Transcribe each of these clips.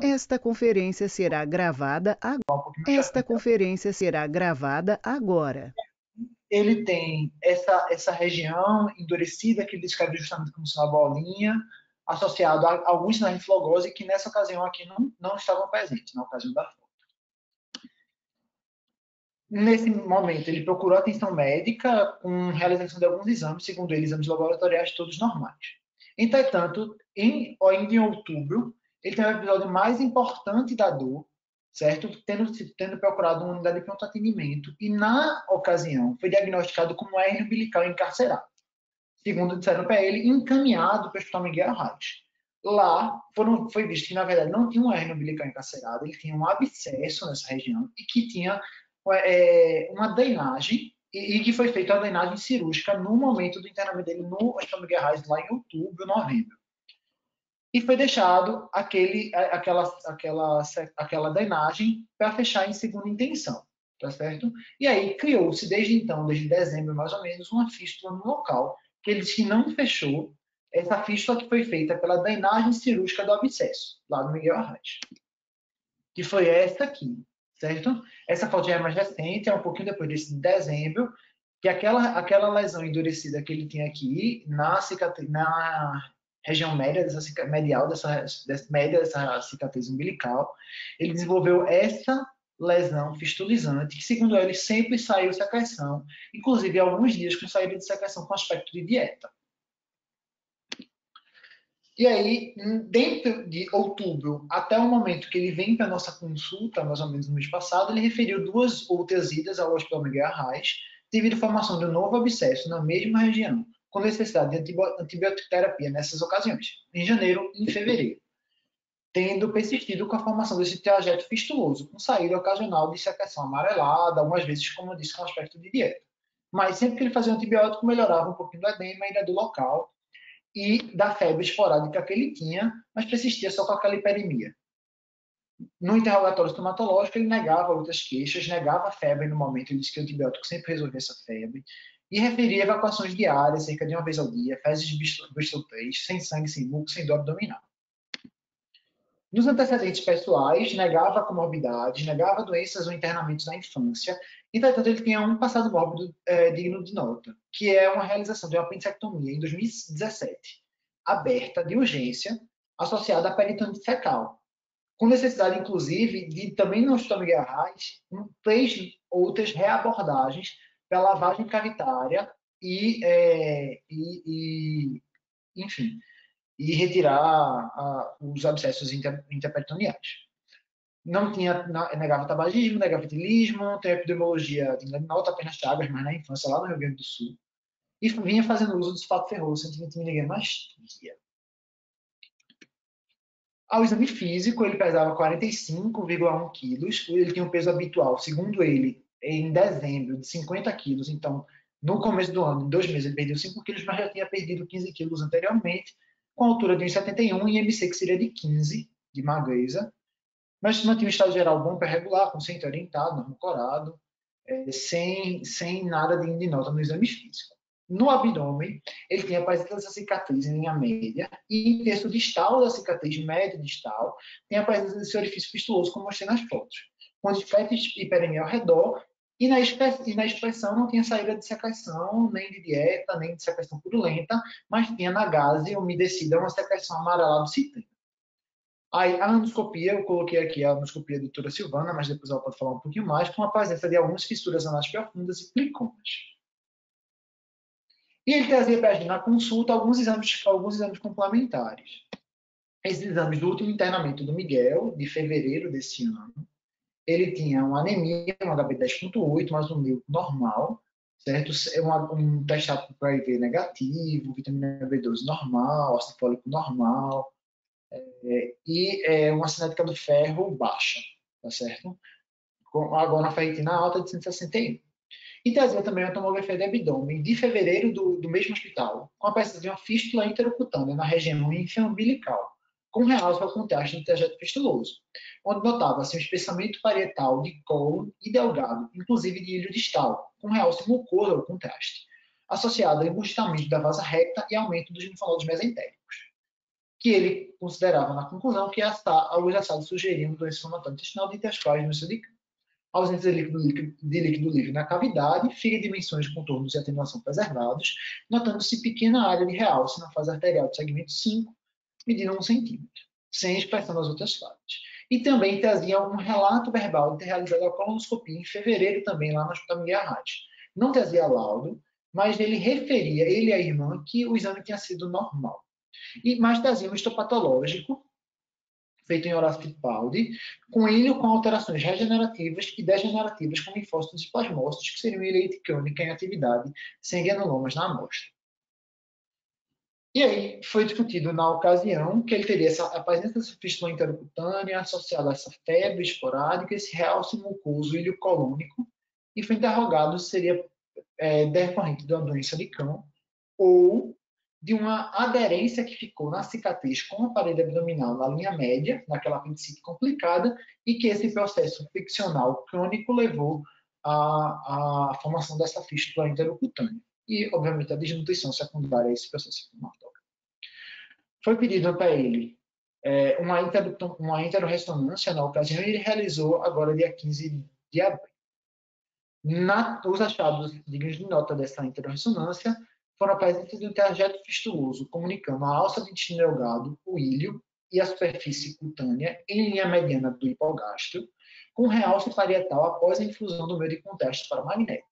Esta conferência será gravada agora. Esta conferência será gravada agora. Ele tem essa região endurecida que ele descreve justamente como sendo a bolinha, associado a alguns sinais de flogose que nessa ocasião aqui não estavam presentes, na ocasião da foto. Nesse momento, ele procurou atenção médica com realização de alguns exames, segundo ele, exames laboratoriais todos normais. Entretanto, ainda em outubro, ele tem o episódio mais importante da dor, certo? Tendo procurado uma unidade de pronto atendimento e, na ocasião, foi diagnosticado como hérnia umbilical encarcerado. Segundo disseram para ele, encaminhado para o Hospital Miguel Arraes. Lá foi visto que, na verdade, não tinha uma hérnia umbilical encarcerada, ele tinha um abscesso nessa região e que tinha uma drenagem e que foi feita a drenagem cirúrgica no momento do internamento dele no Hospital Miguel Arraes, lá em outubro, novembro. E foi deixado aquela drenagem para fechar em segunda intenção, tá certo? E aí criou-se desde então, desde dezembro mais ou menos, uma fístula no local, que ele disse que não fechou, essa fístula que foi feita pela drenagem cirúrgica do abscesso, lá no Miguel Arraes. Que foi esta aqui, certo? Essa foto já é mais recente, é um pouquinho depois desse dezembro, que aquela lesão endurecida que ele tinha aqui, na região média medial dessa cicatriz umbilical, ele desenvolveu essa lesão fistulizante, que segundo ele sempre saiu secreção, inclusive alguns dias com saída de secreção com aspecto de dieta. E aí, dentro de outubro, até o momento que ele vem para a nossa consulta, mais ou menos no mês passado, ele referiu 2 outras idas ao Hospital Miguel Arraes, devido à formação de um novo abscesso na mesma região, com necessidade de antibioterapia nessas ocasiões, em janeiro e em fevereiro, tendo persistido com a formação desse trajeto fistuloso, com saída ocasional de secreção amarelada, algumas vezes, como eu disse, com aspecto de dieta. Mas sempre que ele fazia antibiótico, melhorava um pouquinho do edema e da do local, e da febre esporádica que ele tinha, mas persistia só com aquela hiperemia. No interrogatório estomatológico, ele negava outras queixas, negava a febre no momento, ele disse que o antibiótico sempre resolvia essa febre, e referia evacuações diárias, cerca de 1 vez ao dia, fezes de Bristol 3, sem sangue, sem muco, sem dor abdominal. Nos antecedentes pessoais, negava comorbidades, negava doenças ou internamentos da infância. Entretanto, ele tinha um passado mórbido digno de nota, que é uma realização de uma apendicectomia em 2017, aberta de urgência, associada à peritonite fecal, com necessidade, inclusive, de também no Hospital Miguel Arraes, 3 outras reabordagens para lavagem cavitária enfim, e retirar os abscessos interperitoneais. Não tinha, negava tabagismo, negava etilismo, tem epidemiologia de nota apenas Chagas, mas na infância lá no Rio Grande do Sul. E vinha fazendo uso do sulfato ferroso, 120 mg mais dia. Ao exame físico, ele pesava 45,1 quilos, ele tinha um peso habitual, segundo ele, em dezembro, de 50 quilos. Então, no começo do ano, em 2 meses, ele perdeu 5 quilos, mas já tinha perdido 15 quilos anteriormente, com altura de 1,71 e MC que seria de 15, de magreza. Mas mantinha um estado geral bom para regular, com centro orientado, normocorado, sem nada de nota no exame físico. No abdômen, ele tinha aparecido essa cicatriz em linha média, e em terço distal da cicatriz média distal, tem a presença desse orifício fistuloso, como mostrei nas fotos, com discreta hiperemia ao redor, e na expressão não tinha saída de secreção, nem de dieta, nem de secreção purulenta, mas tinha na gase umedecida uma secreção amarelada citrina. Aí, a anoscopia, eu coloquei aqui a anoscopia da doutora Silvana, mas depois ela pode falar um pouquinho mais, com a presença de algumas fissuras anais profundas e plicomas. E ele trazia para a gente na consulta alguns exames complementares. Esses exames do último internamento do Miguel, de fevereiro desse ano, ele tinha uma anemia, um HB10.8, mas um nível normal, certo? Um testado para IV negativo, vitamina B12 normal, ácido fólico normal, e uma cinética do ferro baixa, tá certo? Agora na ferritina alta de 161. E trazia também uma tomografia de abdômen de fevereiro do mesmo hospital, com a presença de uma fístula interocutânea na região ínfimo-umbilical, com realce ao contraste do trajeto fistuloso, onde notava-se um espessamento parietal de colo e delgado, inclusive de ilho distal, com realce mucoso ao contraste, associado ao embustamento da vasa recta e aumento dos linfonodos mesentéricos. que ele considerava na conclusão que os assados sugeriam doença inflamatória intestinal, dentre as quais doença de Crohn. Ausência de líquido livre na cavidade, fica dimensões de contornos e atenuação preservados, notando-se pequena área de realce na fase arterial do segmento 5, medindo 1 centímetro, sem expressão das outras fases. E também trazia um relato verbal de ter realizado a colonoscopia em fevereiro também, lá no Hospital Miguel Arraes. Não trazia laudo, mas ele referia, ele e a irmã, que o exame tinha sido normal. Mas trazia um histopatológico, feito em Horácio Fittipaldi, com ilho com alterações regenerativas e degenerativas como linfócitos e plasmócitos, que seriam ileite crônica em atividade, sem granulomas na amostra. E aí foi discutido na ocasião que ele teria a presença dessa fístula intercutânea associada a essa febre esporádica, esse realce mucoso iliocolônico, e foi interrogado se seria decorrente de uma doença de Crohn ou de uma aderência que ficou na cicatriz com a parede abdominal na linha média, naquela apendicite complicada, e que esse processo friccional crônico levou à formação dessa fístula intercutânea. E, obviamente, a desnutrição secundária a esse processo inflamatório. Foi pedido para ele uma interorressonância na ocasião e ele realizou agora dia 15 de abril. Os achados dignos de nota dessa interorressonância foram a presença de um trajeto fistuloso, comunicando a alça do intestino delgado, o ilho e a superfície cutânea em linha mediana do hipogastro, com realce parietal após a infusão do meio de contraste para magnésio,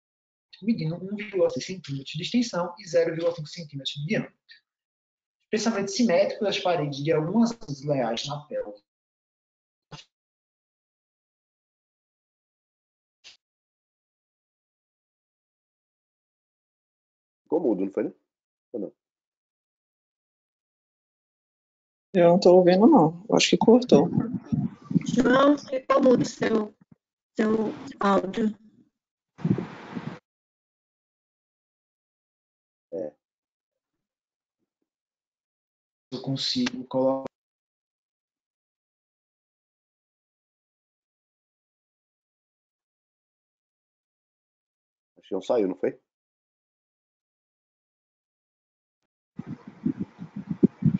medindo 1,6 cm de extensão e 0,5 cm de diâmetro. Especialmente simétrico das paredes de algumas leais na pelve. Ficou mudo, não foi, né? Ou não? Eu não estou ouvindo, não. Eu acho que cortou. Não, ficou mudo seu áudio. Eu consigo colocar. Acho que não saiu, não foi?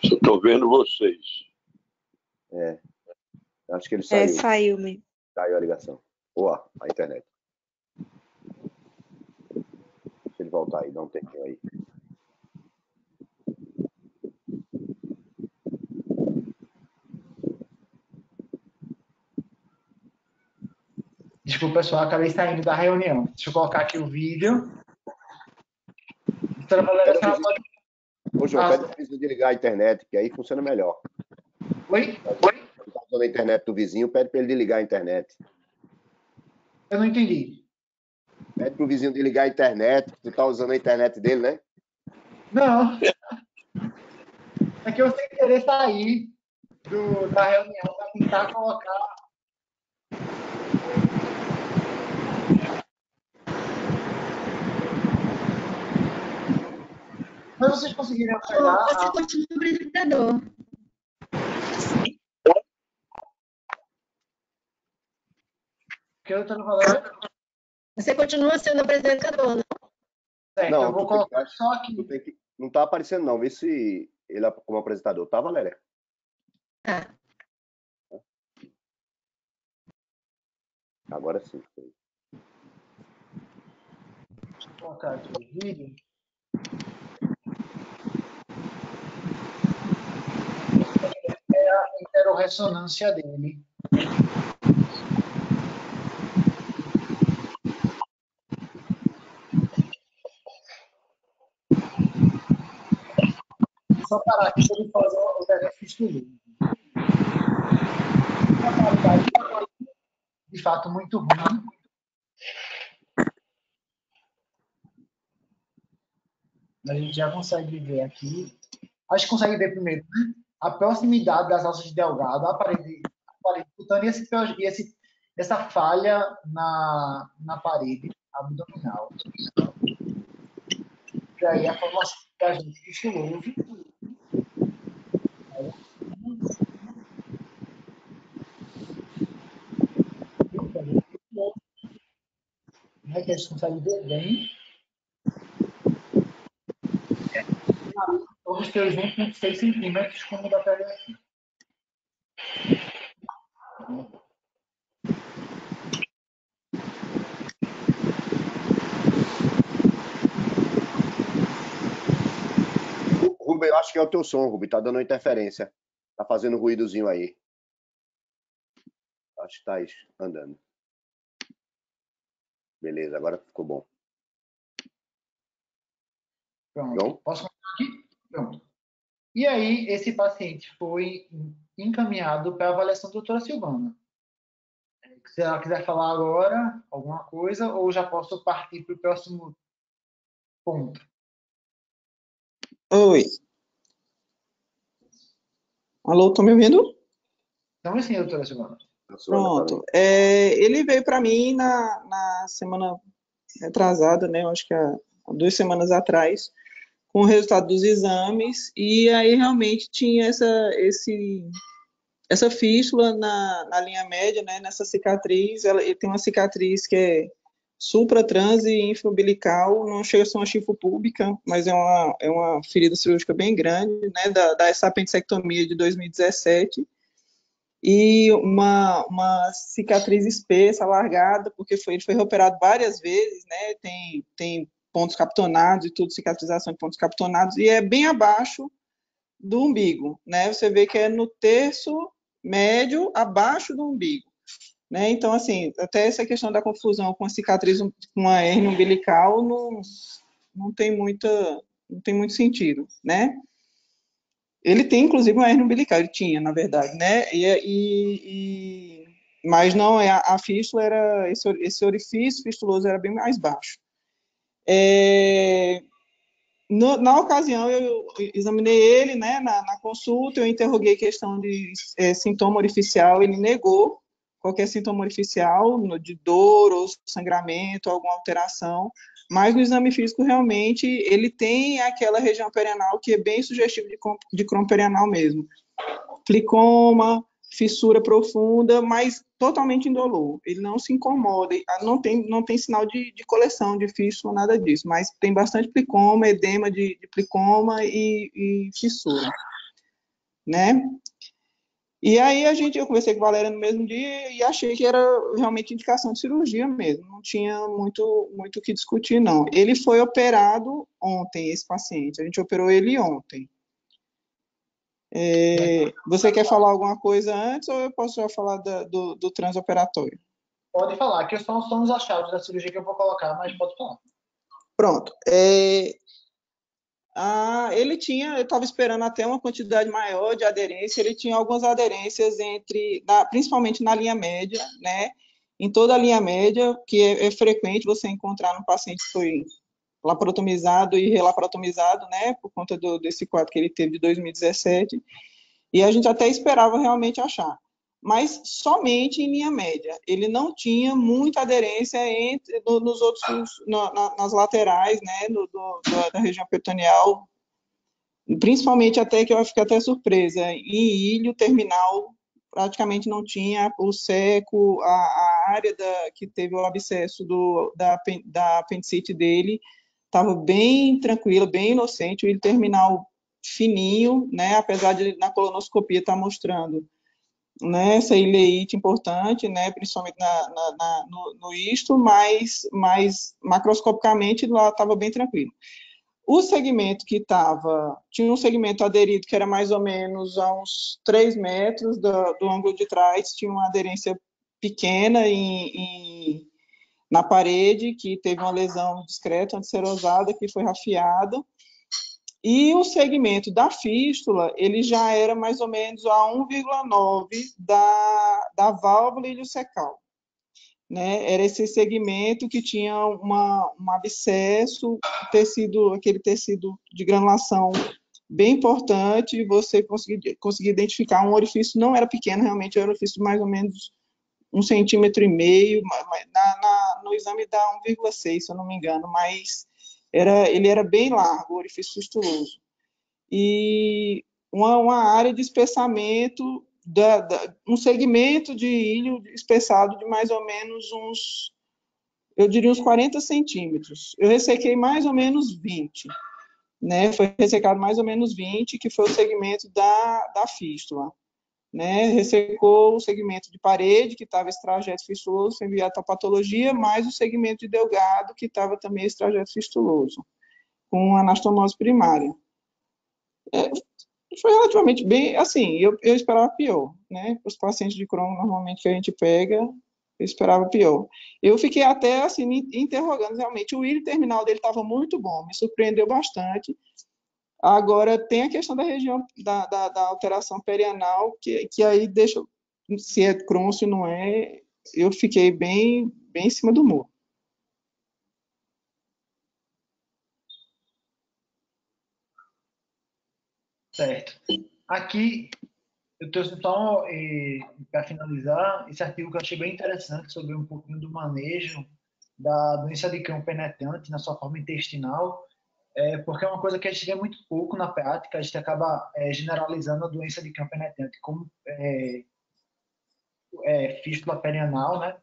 Só estou vendo vocês. Acho que ele saiu. Saiu mesmo. Caiu a ligação. Ou a internet. Se ele voltar aí, dá um tempinho aí. Desculpa, pessoal, acabei saindo da reunião. Deixa eu colocar aqui o vídeo. Doutora Valéria, a senhora pode... Ô, João, pede para o vizinho desligar a internet, que aí funciona melhor. Oi? Se está usando a internet do vizinho, pede para ele desligar a internet. Eu não entendi. Pede para o vizinho desligar a internet, que tu está usando a internet dele, né? Não. É que eu sem querer sair da reunião para tentar colocar... Mas vocês conseguiram pegar... Você continua no apresentador. Que eu estou falando... Você continua sendo apresentador, não? Certo, Não, eu vou colocar só aqui. Não está aparecendo, não. Vê se ele é como apresentador. Tá, Valéria? Tá. Agora sim. Vou colocar aqui o vídeo. É a interorressonância dele. Só parar aqui para ele fazer o exercício dele. Uma qualidade de fato muito ruim. A gente já consegue ver aqui. A gente consegue ver primeiro, né? A proximidade das alças de delgado, a parede cutânea e essa falha na parede abdominal. E aí a formação de agente fistuloso. Né, que a gente consegue ver bem. Vamos os teus 1,6 centímetros como da pele aqui. Rubem, eu acho que é o teu som, Rubem. Tá dando interferência. Tá fazendo ruídozinho aí. Acho que tá andando. Beleza, agora ficou bom. Pronto. Bom? Posso continuar aqui? Pronto. E aí, esse paciente foi encaminhado para a avaliação da doutora Silvana. Se ela quiser falar agora alguma coisa, ou já posso partir para o próximo ponto. Oi. Alô, estão me ouvindo? Então, assim, doutora Silvana. Pronto. Ele veio para mim na semana retrasada, né? Eu acho que há 2 semanas atrás, com o resultado dos exames, e aí realmente tinha essa fístula na linha média, né? Nessa cicatriz. Ele tem uma cicatriz que é supratrans e infraumbilical, não chega a ser uma chifopúbica, mas é uma ferida cirúrgica bem grande, né? Dessa apendicectomia de 2017. E uma cicatriz espessa, alargada, porque ele foi reoperado várias vezes, né? Tem pontos captonados e tudo, cicatrização de pontos captonados, e é bem abaixo do umbigo, né? Você vê que é no terço médio abaixo do umbigo, né? Então, assim, até essa questão da confusão com a cicatriz, com uma hérnia umbilical, não tem muito sentido, né? Ele tem, inclusive, uma hérnia umbilical, ele tinha, na verdade, né? Mas não, a fístula era, esse orifício fistuloso era bem mais baixo. Na ocasião, eu examinei ele, né, na consulta, eu interroguei questão de sintoma orificial, ele negou qualquer sintoma orificial, de dor ou sangramento, alguma alteração, mas no exame físico, realmente, ele tem aquela região perianal que é bem sugestiva de cromo perianal mesmo. Flicoma, fissura profunda, mas totalmente indolor. Ele não se incomoda, não tem sinal de coleção, de fístula, nada disso, mas tem bastante plicoma, edema de plicoma e fissura, né? E aí eu conversei com a Valéria no mesmo dia e achei que era realmente indicação de cirurgia mesmo, não tinha muito o que discutir, não. Ele foi operado ontem, esse paciente, a gente operou ele ontem. Você quer falar alguma coisa antes ou eu posso já falar do transoperatório? Pode falar, que são os achados da cirurgia que eu vou colocar, mas pode falar. Pronto. Eu estava esperando até uma quantidade maior de aderência, ele tinha algumas aderências principalmente na linha média, né? Em toda a linha média, que é frequente você encontrar no paciente que foi laparotomizado e relaparotomizado, né? Por conta desse quadro que ele teve de 2017. E a gente até esperava realmente achar, mas somente em linha média. Ele não tinha muita aderência nos outros, nas laterais, né, da região peritoneal, principalmente até que eu fiquei até surpresa, em ilho terminal praticamente não tinha o seco, a área que teve o abscesso da apendicite dele estava bem tranquila, bem inocente, o ilho terminal fininho, né, apesar de na colonoscopia estar mostrando, né, essa ileite importante, né, principalmente no isto, mas macroscopicamente lá estava bem tranquilo. O segmento tinha um segmento aderido que era mais ou menos a uns 3 metros do ângulo de trás, tinha uma aderência pequena na parede, que teve uma lesão discreta, antiserosada, que foi rafiada, e o segmento da fístula, ele já era mais ou menos a 1,9 da válvula iliocecal, né? Era esse segmento que tinha um abscesso, aquele tecido de granulação bem importante, você conseguia identificar um orifício, não era pequeno, realmente era um orifício mais ou menos 1,5 centímetro, no exame dá 1,6, se eu não me engano, mas ele era bem largo, o orifício fistuloso. E uma área de espessamento, um segmento de ilho espessado de mais ou menos eu diria uns 40 centímetros. Eu ressequei mais ou menos 20. né? Foi ressecado mais ou menos 20, que foi o segmento da fístula, né? Ressecou o segmento de parede, que estava esse trajeto fistuloso, foi enviado para a patologia, mais o segmento de delgado, que estava também esse trajeto fistuloso, com anastomose primária. Foi relativamente bem, assim, eu esperava pior, né? Os pacientes de Crohn, normalmente, que a gente pega, eu esperava pior. Eu fiquei até, assim, me interrogando, realmente, o íris terminal dele estava muito bom, me surpreendeu bastante. Agora, tem a questão da região, da alteração perianal, que aí deixa, se é Crohn, se não é, eu fiquei bem em cima do muro. Certo. Aqui, eu trouxe só, para finalizar, esse artigo que eu achei bem interessante sobre um pouquinho do manejo da doença de Crohn penetrante na sua forma intestinal, porque é uma coisa que a gente vê muito pouco na prática, a gente acaba generalizando a doença de Crohn penetrante como fístula perianal, né?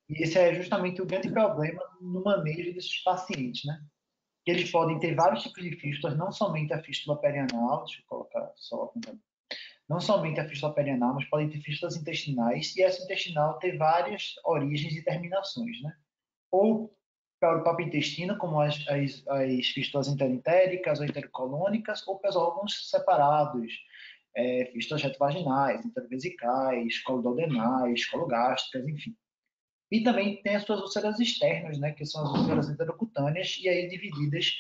E esse é justamente o grande problema no manejo desses pacientes, né? Que eles podem ter vários tipos de fístulas, não somente a fístula perianal, deixa eu colocar só, não somente a fístula perianal, mas podem ter fístulas intestinais, e essa intestinal tem várias origens e terminações, né? Ou para o próprio intestino, como as fístulas enterentéricas ou enterocolônicas, ou para os órgãos separados, fístulas retovaginais, enterovesicais, colododenais, cologástricas, enfim. E também tem as suas úlceras externas, né, que são as úlceras enterocutâneas, e aí divididas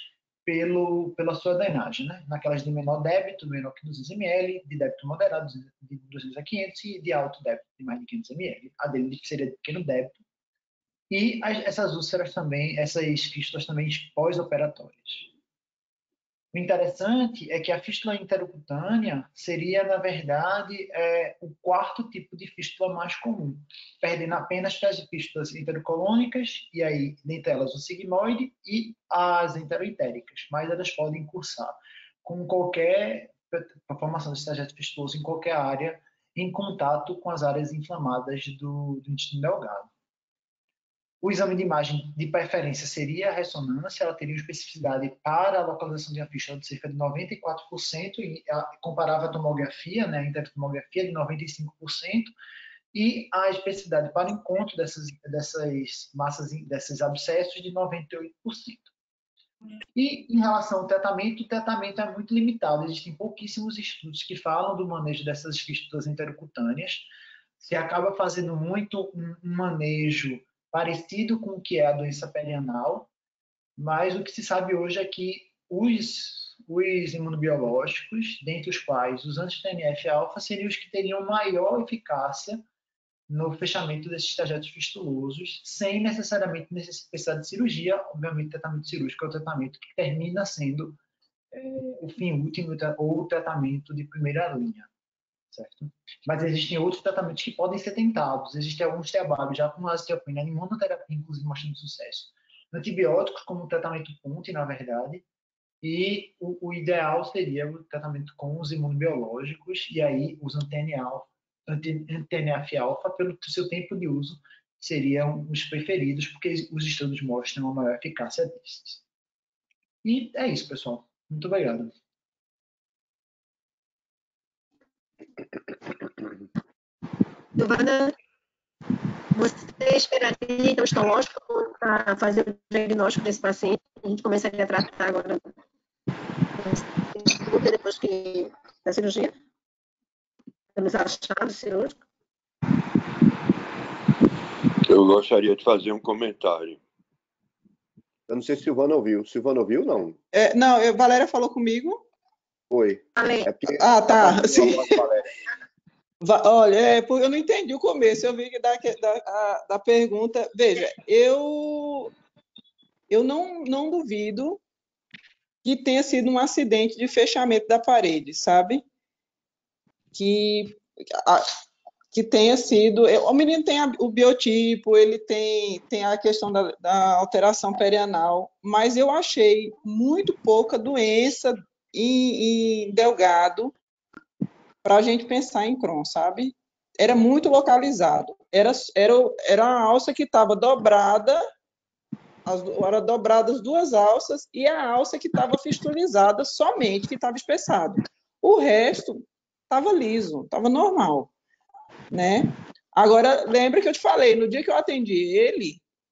pela sua drenagem, né? Naquelas de menor débito, menor que 200 ml, de débito moderado, de 200 a 500, e de alto débito, de mais de 500 ml. A dele seria de pequeno débito. E essas úlceras também, essas fístulas também pós-operatórias. O interessante é que a fístula intercutânea seria, na verdade, o quarto tipo de fístula mais comum, perdendo apenas para as fístulas enterocolônicas, e aí, dentre elas, o sigmoide e as enteroentéricas, mas elas podem cursar com qualquer formação desse trajeto fistuloso em qualquer área, em contato com as áreas inflamadas do intestino delgado. O exame de imagem de preferência seria a ressonância, ela teria uma especificidade para a localização de uma fístula de cerca de 94%, e comparava a tomografia, né, a intertomografia, de 95%, e a especificidade para encontro dessas massas, desses abscessos, de 98%. E em relação ao tratamento, o tratamento é muito limitado, existem pouquíssimos estudos que falam do manejo dessas fístulas intercutâneas, se acaba fazendo muito um manejo parecido com o que é a doença perianal, mas o que se sabe hoje é que os imunobiológicos, dentre os quais os anti-TNF-alfa, seriam os que teriam maior eficácia no fechamento desses trajetos fistulosos, sem necessariamente necessidade de cirurgia. Obviamente, o tratamento cirúrgico é o tratamento que termina sendo o fim último ou o tratamento de primeira linha. Certo? Mas existem outros tratamentos que podem ser tentados. Existem alguns trabalhos já com azitromicina em imunoterapia, inclusive, mostrando sucesso. Antibióticos como tratamento ponte, na verdade, e o ideal seria o tratamento com os imunobiológicos, e aí os anti-TNF-alfa, pelo seu tempo de uso, seriam os preferidos, porque os estudos mostram a maior eficácia desses. E é isso, pessoal. Muito obrigado. Giovana, você esperaria então histológico para fazer o diagnóstico desse paciente? A gente começaria a tratar agora depois da cirurgia? Pelos achados cirúrgicos? Eu gostaria de fazer um comentário. Eu não sei se Silvana ouviu. Silvana ouviu, não? Não, Valéria falou comigo. Foi. Falei. Tá. Sim. Olha, eu não entendi o começo. Eu vi que da pergunta. Veja, eu não duvido que tenha sido um acidente de fechamento da parede, sabe? Que tenha sido... O menino tem o biotipo, ele tem a questão da alteração perianal, mas eu achei muito pouca doença em delgado para a gente pensar em Crohn, sabe? Era muito localizado. Era a alça que estava dobrada Era dobradas 2 alças e a alça que estava fistulizada somente, que estava espessado. O resto estava liso, estava normal, né? Agora, lembra que eu te falei, no dia que eu atendi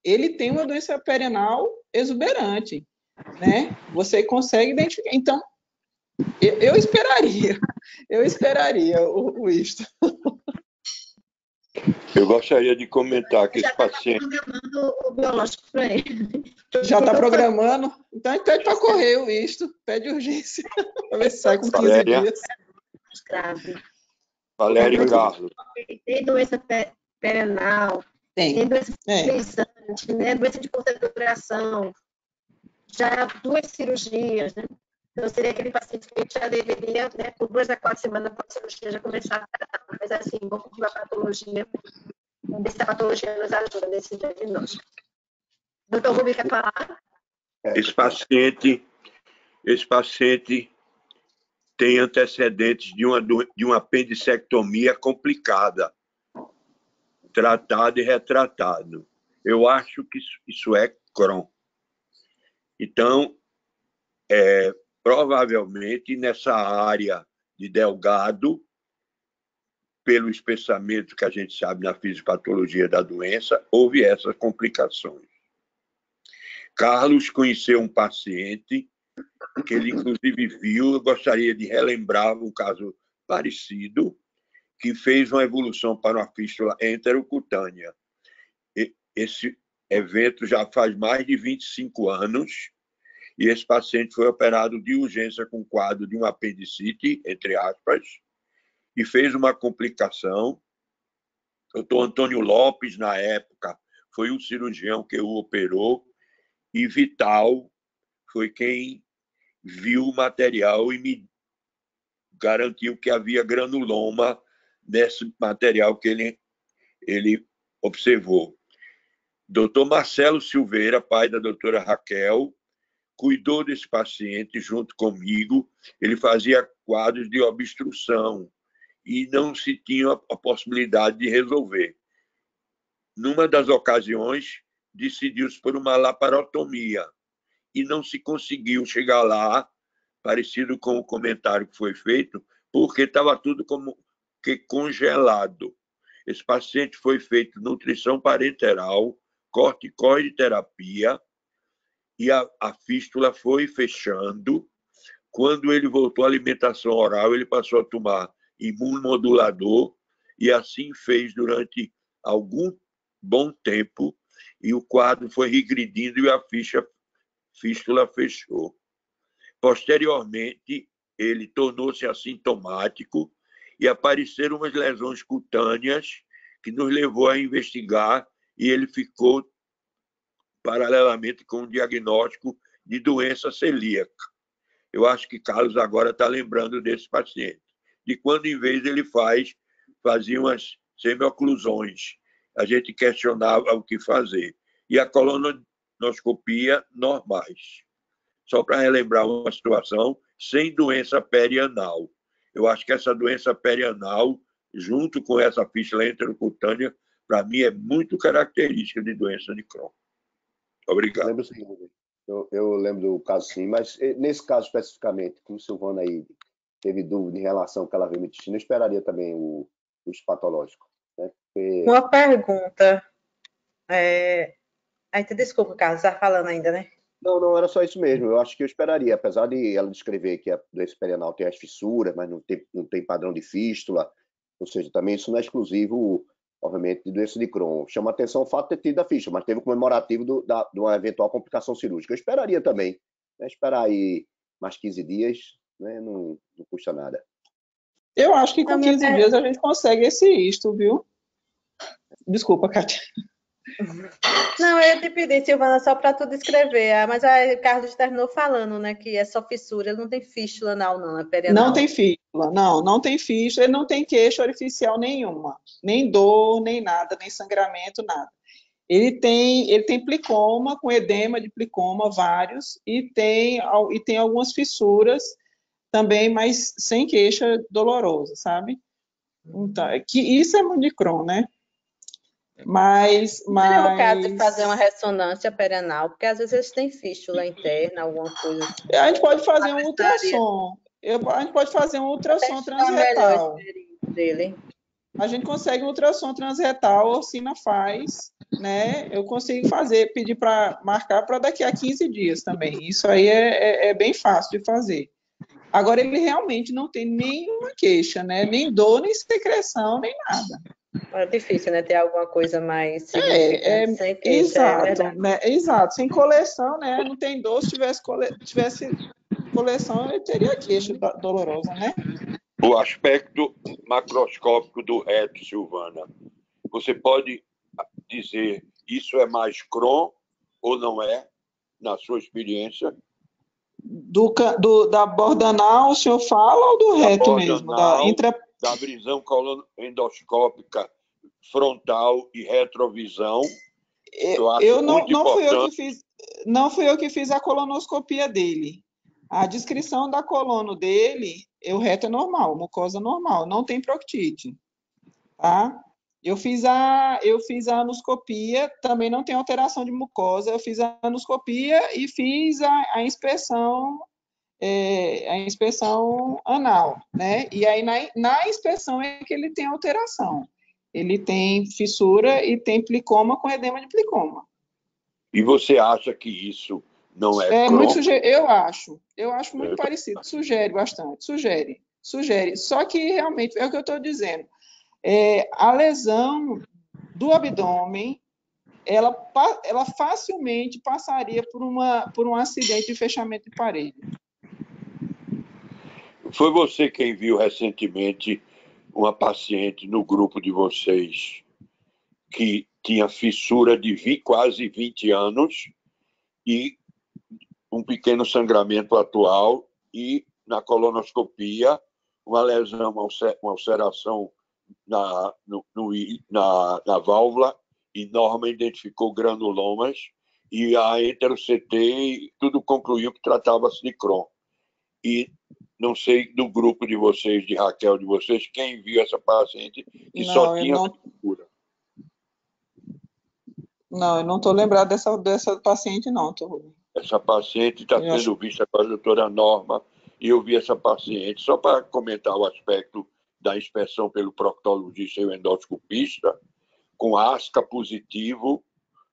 ele tem uma doença perianal exuberante, né? Você consegue identificar. Então, eu esperaria o isto. Eu gostaria de comentar que Já esse está paciente, programando o biológico para ele. Já está programando? Então, pede para correr o isto, pede urgência, para ver se sai com 15 Valéria. dias. Grave. Valéria e Carlos, Tem doença perianal, tem doença frisante, né? Doença de curta duração, já 2 cirurgias, né? Então, seria aquele paciente que já deveria, né, por 2 a 4 semanas após a cirurgia, já começar a tratar. Mas, assim, vamos continuar a patologia, ver se a patologia nos ajuda nesse diagnóstico. Doutor Rubem, quer falar? esse paciente tem antecedentes de uma apendicectomia complicada, tratado e retratado. Eu acho que isso é Crohn. Então, provavelmente, nessa área de Delgado, pelo espessamento que a gente sabe na fisiopatologia da doença, houve essas complicações. Carlos conheceu um paciente que ele, inclusive, viu, eu gostaria de relembrar um caso parecido, que fez uma evolução para uma fístula enterocutânea. Esse evento já faz mais de 25 anos, e esse paciente foi operado de urgência com quadro de uma apendicite, entre aspas, e fez uma complicação. O doutor Antônio Lopes, na época, foi o cirurgião que o operou, e Vital foi quem viu o material e me garantiu que havia granuloma nesse material que ele observou. Doutor Marcelo Silveira, pai da doutora Raquel, cuidou desse paciente junto comigo. Ele fazia quadros de obstrução e não se tinha a possibilidade de resolver. Numa das ocasiões, decidiu-se por uma laparotomia e não se conseguiu chegar lá, parecido com o comentário que foi feito, porque estava tudo como que congelado. Esse paciente foi feito nutrição parenteral, corticoide terapia, e a fístula foi fechando. Quando ele voltou à alimentação oral, ele passou a tomar imunomodulador, e assim fez durante algum bom tempo, e o quadro foi regredindo e a fístula fechou. Posteriormente, ele tornou-se assintomático e apareceram umas lesões cutâneas que nos levou a investigar, e ele ficou paralelamente com o diagnóstico de doença celíaca. Eu acho que Carlos agora está lembrando desse paciente, de quando em vez ele fazia umas semioclusões. A gente questionava o que fazer. E a colonoscopia normais. Só para relembrar uma situação, sem doença perianal. Eu acho que essa doença perianal, junto com essa fístula enterocutânea, para mim é muito característica de doença de Crohn. Obrigado. Lembro sim, eu lembro do caso sim, mas nesse caso especificamente, como o Silvana aí teve dúvida em relação ao que ela viu no intestino, eu esperaria também o patológico. Né? Porque... Uma pergunta. Desculpa, Carlos, está falando ainda, né? Não, era só isso mesmo. Eu acho que eu esperaria, apesar de ela descrever que a doença perianal tem as fissuras, mas não tem padrão de fístula, ou seja, também isso não é exclusivo, obviamente, de doença de Crohn. Chama atenção o fato de ter tido a fístula, mas teve o comemorativo de uma eventual complicação cirúrgica. Eu esperaria também, né? Esperar aí mais 15 dias, né? Não custa nada. Eu acho que com 15 dias a gente consegue esse isto, viu? Desculpa, Kátia. Não, eu ia te pedir, Silvana, só para tu descrever, mas o Carlos terminou falando, né, que é só fissura, ele não tem fístula não, é perianal. Não tem fístula, não tem fístula, ele não tem queixa orificial nenhuma, nem dor, nem nada, nem sangramento, nada. Ele tem plicoma, com edema de plicoma, vários, e tem algumas fissuras também, mas sem queixa dolorosa, sabe? Então, isso é muito de Crohn, né? Mas, Seria o caso de fazer uma ressonância perianal, porque às vezes eles têm fístula interna, alguma coisa assim. a gente pode fazer um ultrassom. A gente pode fazer um ultrassom transretal. Dele. A gente consegue um ultrassom transretal, a Orsina faz, né? Eu consigo fazer, pedir para marcar para daqui a 15 dias também. Isso aí é bem fácil de fazer. Agora, ele realmente não tem nenhuma queixa, né? Nem dor, nem secreção, nem nada. É difícil, né? Ter alguma coisa mais significante sem queixa, exato, né? Exato, sem coleção, né? Não tem dor, se tivesse coleção, ele teria queixa dolorosa, né? O aspecto macroscópico do reto, Silvana, você pode dizer isso é mais Crohn ou não é, na sua experiência? Da borda anal, o senhor fala, ou do reto mesmo? Anal, da visão endoscópica frontal e retrovisão. Não fui eu que fiz a colonoscopia dele. A descrição da colono dele, o reto é normal, mucosa normal, não tem proctite, tá? Eu fiz a anoscopia, também não tem alteração de mucosa. Eu fiz a anoscopia e fiz a inspeção anal, né? E aí na inspeção é que ele tem alteração. Ele tem fissura e tem plicoma com edema de plicoma. E você acha que isso não é muito eu acho muito parecido, sugere bastante, sugere. Só que realmente é o que eu estou dizendo. A lesão do abdômen, ela facilmente passaria por um acidente de fechamento de parede. Foi você quem viu recentemente uma paciente no grupo de vocês que tinha fissura de quase 20 anos e um pequeno sangramento atual e, na colonoscopia, uma lesão, uma ulceração na válvula, e Norma identificou granulomas, e a enteroCT, tudo concluiu que tratava-se de Crohn. E não sei do grupo de vocês, de Raquel, de vocês, quem viu essa paciente que só tinha fissura. Não, eu não estou lembrado dessa paciente, não. Essa paciente está sendo vista pela doutora Norma, e eu vi essa paciente, só para comentar o aspecto da inspeção pelo proctologista e o endoscopista, com ASCA positivo.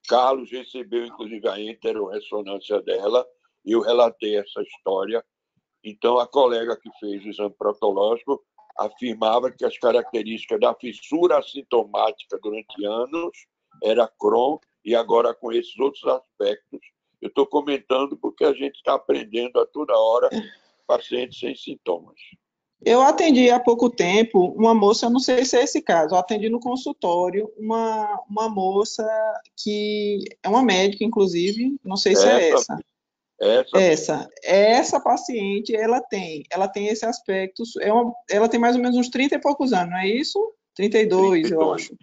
Carlos recebeu, inclusive, a enteroressonância dela, e eu relatei essa história. Então, a colega que fez o exame proctológico afirmava que as características da fissura assintomática durante anos era Crohn, e agora com esses outros aspectos. Eu estou comentando porque a gente está aprendendo a toda hora pacientes sem sintomas. Eu atendi há pouco tempo uma moça, eu não sei se é esse caso, eu atendi no consultório uma moça que é uma médica, inclusive, não sei se é essa. Essa paciente, ela tem esse aspecto, ela tem mais ou menos uns 30 e poucos anos, não é isso? 32, eu acho.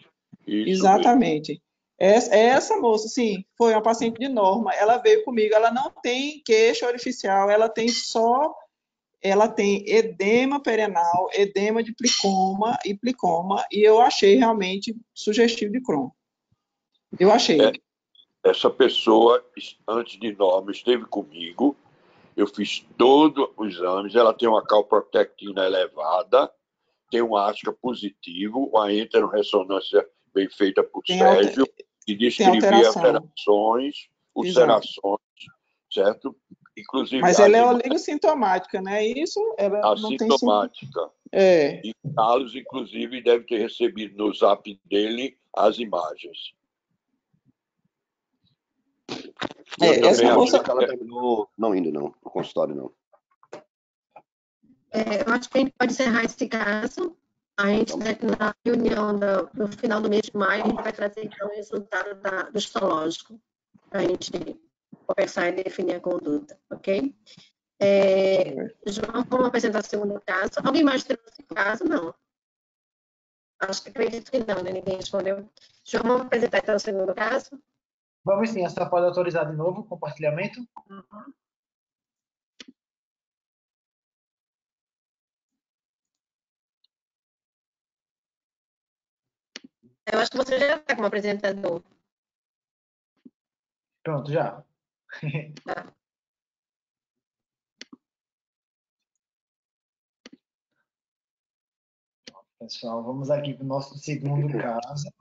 Isso exatamente. Mesmo. Essa moça, sim, foi uma paciente de Norma, ela veio comigo, ela não tem queixa orificial, ela tem edema perianal, edema de plicoma, e eu achei realmente sugestivo de Crohn. Eu achei. Essa pessoa, antes de Norma, esteve comigo, eu fiz todos os exames, ela tem uma calprotectina elevada, tem um ASCA positivo, uma enteroressonância bem feita por Sérgio, e descrevia ulcerações, certo? Inclusive, mas ela é oligossintomática, né? Isso, ela não tem assintomática. E Carlos, inclusive, deve ter recebido no zap dele as imagens. Essa moça que ela terminou não indo, não, para o consultório, não. Eu acho que a gente pode encerrar esse caso. A gente, na reunião no final do mês de maio, a gente vai trazer então, o resultado do histológico para a gente conversar e definir a conduta, ok? João, vamos apresentar o segundo caso. Alguém mais trouxe caso? Não. Acredito que não, né? Ninguém respondeu. João, vamos apresentar então o segundo caso? Vamos sim, a senhora pode autorizar de novo o compartilhamento? Uhum. Eu acho que você já está como apresentador. Pronto, já. Tá. Pessoal, vamos aqui para o nosso segundo caso.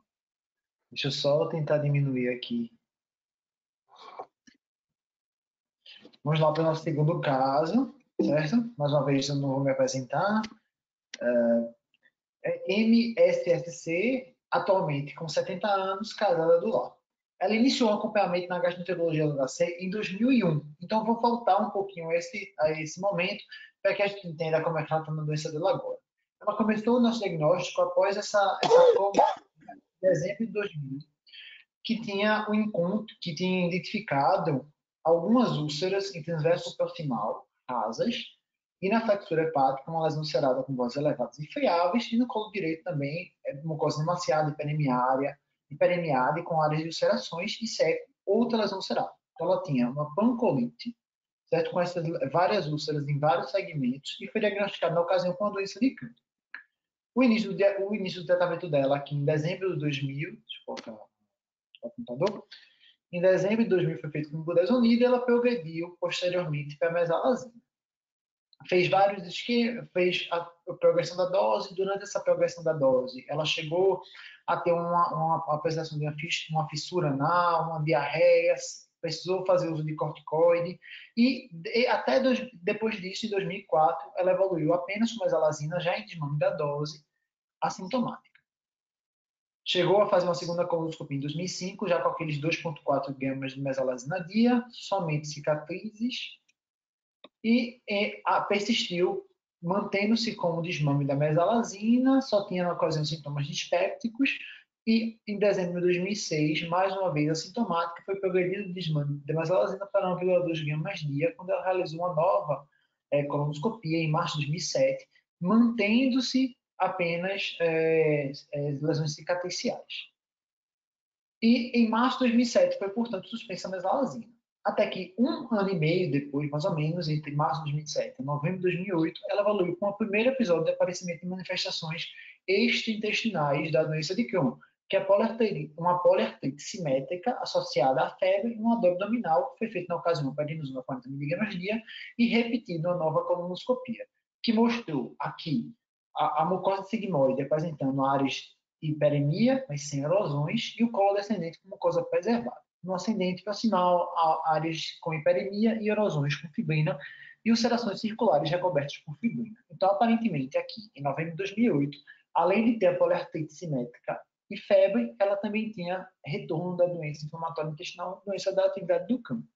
Deixa eu só tentar diminuir aqui. Vamos lá para o nosso segundo caso, certo? Mais uma vez, eu não vou me apresentar. MSSC, atualmente com 70 anos, casada do lar. Ela iniciou o acompanhamento na gastroenterologia do HC em 2001. Então, vou voltar um pouquinho a esse momento para que a gente entenda como é que ela está na doença dela agora. Ela começou o nosso diagnóstico após essa em dezembro de 2000, que tinha identificado algumas úlceras em transverso proximal, rasas, e na flexura hepática, uma lesão ulcerada com vozes elevadas e friáveis, e no colo direito também, mucosa demasiada, hiperemiada e com áreas de ulcerações, e seco, outra lesão ulcerada. Então, ela tinha uma pancolite, certo? Com essas várias úlceras em vários segmentos, e foi diagnosticada na ocasião com a doença de Crohn. O início do tratamento dela, aqui em dezembro de 2000, deixa eu colocar o computador, em dezembro de 2000 foi feito com budesonide, e ela progrediu posteriormente para a mesalazina. Fez vários esquemas, fez a progressão da dose. Durante essa progressão da dose, ela chegou a ter uma apresentação de uma fissura anal, uma diarreia, precisou fazer uso de corticoide, e até depois disso, em 2004, ela evoluiu apenas com mesalazina, já em desmame da dose, assintomática. Chegou a fazer uma segunda colonoscopia em 2005, já com aqueles 2,4 gramas de mesalazina dia, somente cicatrizes, e persistiu, mantendo-se como desmame da mesalazina, só tinha na ocasião sintomas dispépticos, e em dezembro de 2006, mais uma vez assintomática, foi progredido o desmame da mesalazina para 1,2 gramas dia, quando ela realizou uma nova colonoscopia em março de 2007, mantendo-se apenas lesões cicatriciais. E em março de 2007 foi, portanto, suspensa a mesalazina. Até que 1 ano e meio depois, mais ou menos, entre março de 2007 e novembro de 2008, ela evoluiu com o primeiro episódio de aparecimento de manifestações extraintestinais da doença de Crohn, que é uma poliartrite simétrica associada à febre e uma dor abdominal, que foi feita na ocasião para prednisona 40 mg dia e repetido uma nova colonoscopia, que mostrou aqui a mucosa sigmoide apresentando áreas de hiperemia, mas sem erosões, e o colo descendente com mucosa preservada. No ascendente, proximal, áreas com hiperemia e erosões com fibrina e ulcerações circulares recobertas por fibrina. Então, aparentemente, aqui, em novembro de 2008, além de ter a poliartrite simétrica e febre, ela também tinha retorno da doença inflamatória intestinal, doença da atividade do campo.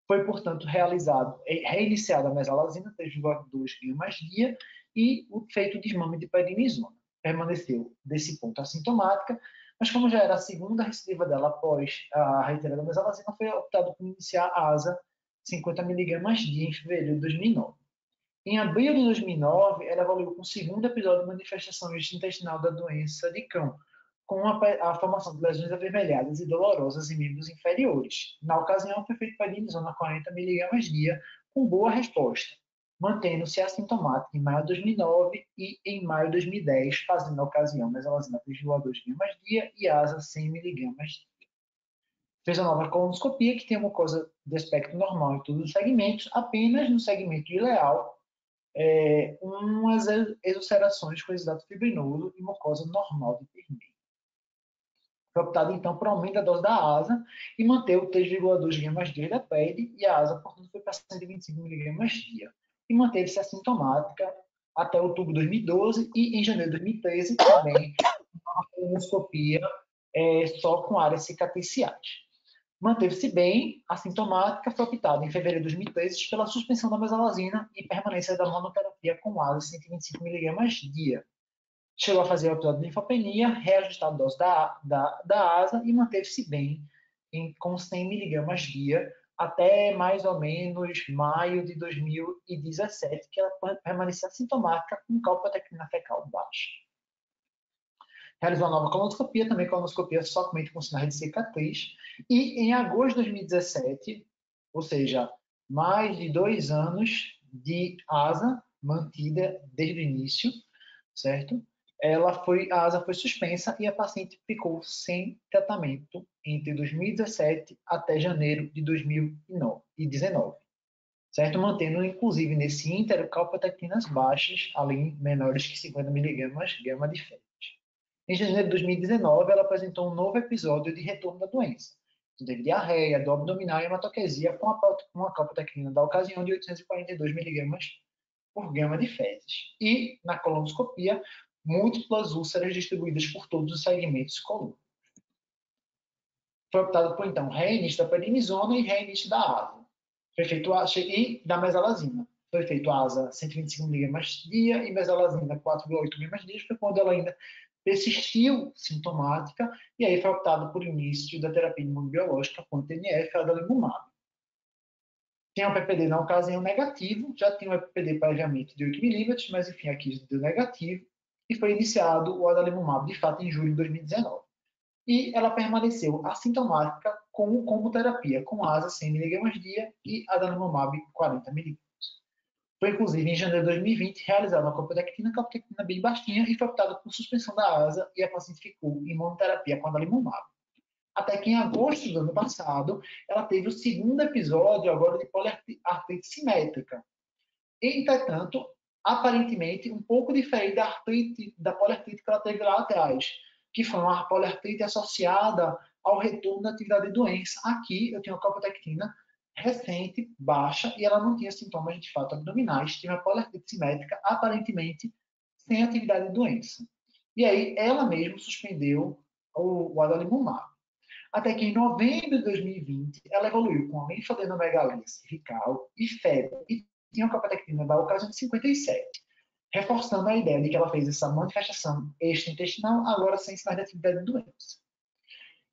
Foi, portanto, reiniciada a mesalazina, 3,2 gramas dia, e feito o desmame de prednisona. Permaneceu, desse ponto, assintomática, mas como já era a segunda recidiva dela após a retirada da mesalazina, foi optado por iniciar a ASA 50 mg dia em fevereiro de 2009. Em abril de 2009, ela evoluiu com o segundo episódio de manifestação intestinal da doença de Crohn, com a formação de lesões avermelhadas e dolorosas em membros inferiores. Na ocasião, foi feito prednisona 40 mg dia, com boa resposta, mantendo-se assintomática em maio de 2009 e em maio de 2010, fazendo na ocasião mesalazina 3,2 gramas dia e ASA 100 mg dia. Fez a nova colonoscopia, que tem uma mucosa de aspecto normal em todos os segmentos, apenas no segmento ileal, umas ulcerações com exudato fibrinoso e mucosa normal de vermelho. Foi optado, então, por aumento da dose da ASA e manter o 3,2 gramas dia da PED, e a ASA, portanto, foi para 125 mg dia. E manteve-se assintomática até outubro de 2012 e, em janeiro de 2013, também uma colonoscopia só com áreas cicatriciais. Manteve-se bem, assintomática, foi optado em fevereiro de 2013 pela suspensão da mesalazina e permanência da monoterapia com ASA 125 mg dia. Chegou a fazer o episódio de linfopenia, reajustado a dose da ASA e manteve-se bem com 100 mg dia até mais ou menos maio de 2017, que ela permaneceu assintomática com calprotectina fecal baixa. Realizou uma nova colonoscopia, também colonoscopia somente com sinais de cicatriz, e em agosto de 2017, ou seja, mais de 2 anos de ASA mantida desde o início, certo? a asa foi suspensa e a paciente ficou sem tratamento entre 2017 até janeiro de 2019, certo? Mantendo, inclusive, nesse íntero, calprotectinas baixas, além menores que 50 mg gama de fezes. Em janeiro de 2019, ela apresentou um novo episódio de retorno da doença. Teve diarreia, dor abdominal e hematoquesia com a calprotectina da ocasião de 842 mg por gama de fezes. E, na colonoscopia, múltiplas úlceras distribuídas por todos os segmentos colônicos. Foi optado por, então, reinício da prednisona e reinício da asa. Foi feito e da mesalazina. Foi feito a asa 125 mg dia e mesalazina 4,8 mg dia, foi quando ela ainda persistiu sintomática, e aí foi optado por início da terapia imunobiológica com TNF, adalimumab. Tinha um PPD na ocasião negativo, já tinha um PPD previamente de 8 milímetros, mas enfim, aqui deu negativo, e foi iniciado o adalimumab, de fato, em julho de 2019. E ela permaneceu assintomática com terapia, com asa 100 mg dia e adalimumab 40 mg. Foi, inclusive, em janeiro de 2020, realizada uma calprotectina bem baixinha e foi optado por suspensão da asa e a paciente ficou em monoterapia com adalimumab. Até que em agosto do ano passado, ela teve o segundo episódio agora de poliartrite simétrica. Entretanto, aparentemente, um pouco diferente da poliartrite que ela teve lá atrás, que foi uma poliartrite associada ao retorno da atividade de doença. Aqui, eu tenho a calprotectina recente, baixa, e ela não tinha sintomas de fato abdominais, tinha uma poliartrite simétrica, aparentemente sem atividade de doença. E aí, ela mesma suspendeu o adalimumab. Até que em novembro de 2020, ela evoluiu com a linfadenomegalia cervical e febre, e tinha uma calprotectina da ocasião de 57, reforçando a ideia de que ela fez essa manifestação extraintestinal, agora sem sinais de atividade de doença.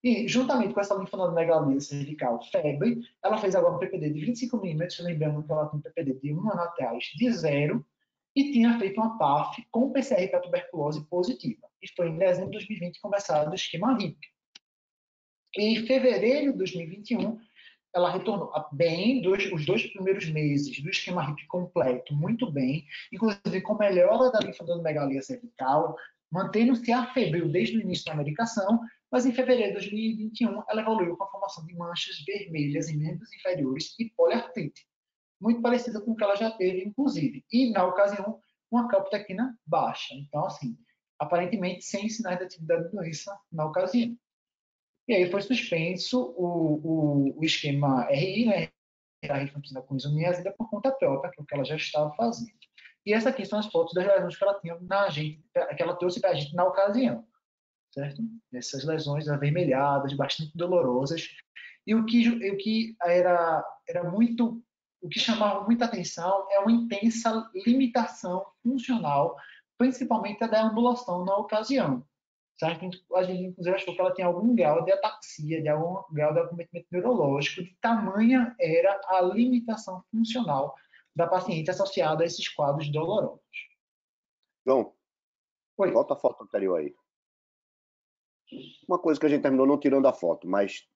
E, juntamente com essa linfadenomegalia cervical, febre, ela fez agora um PPD de 25 milímetros, lembrando que ela tem um PPD de 1 ano atrás de 0, e tinha feito uma PAF com PCR para tuberculose positiva. E foi em dezembro de 2020 começado o esquema RIP. Em fevereiro de 2021, ela retornou bem, os 2 primeiros meses do esquema RIP completo, muito bem, inclusive com melhora da linfadenomegalia cervical, mantendo-se afebril desde o início da medicação, mas em fevereiro de 2021 ela evoluiu com a formação de manchas vermelhas em membros inferiores e poliartrite, muito parecida com o que ela já teve, inclusive, e na ocasião, uma calprotectina baixa. Então, assim, aparentemente sem sinais de atividade de doença na ocasião. E aí foi suspenso o esquema RI, né, a rifampicina com isoniazida, por conta própria, que é o que ela já estava fazendo. E essas aqui são as fotos das lesões que ela tinha que ela trouxe para a gente na ocasião, certo? Essas lesões avermelhadas, bastante dolorosas. E o que chamava muita atenção é uma intensa limitação funcional, principalmente a deambulação na ocasião. Certo? A gente, inclusive, achou que ela tinha algum grau de ataxia, de algum grau de acometimento neurológico, de tamanha era a limitação funcional da paciente associada a esses quadros dolorosos. João, Oi. Volta a foto anterior aí. Uma coisa que a gente terminou não tirando a foto, mas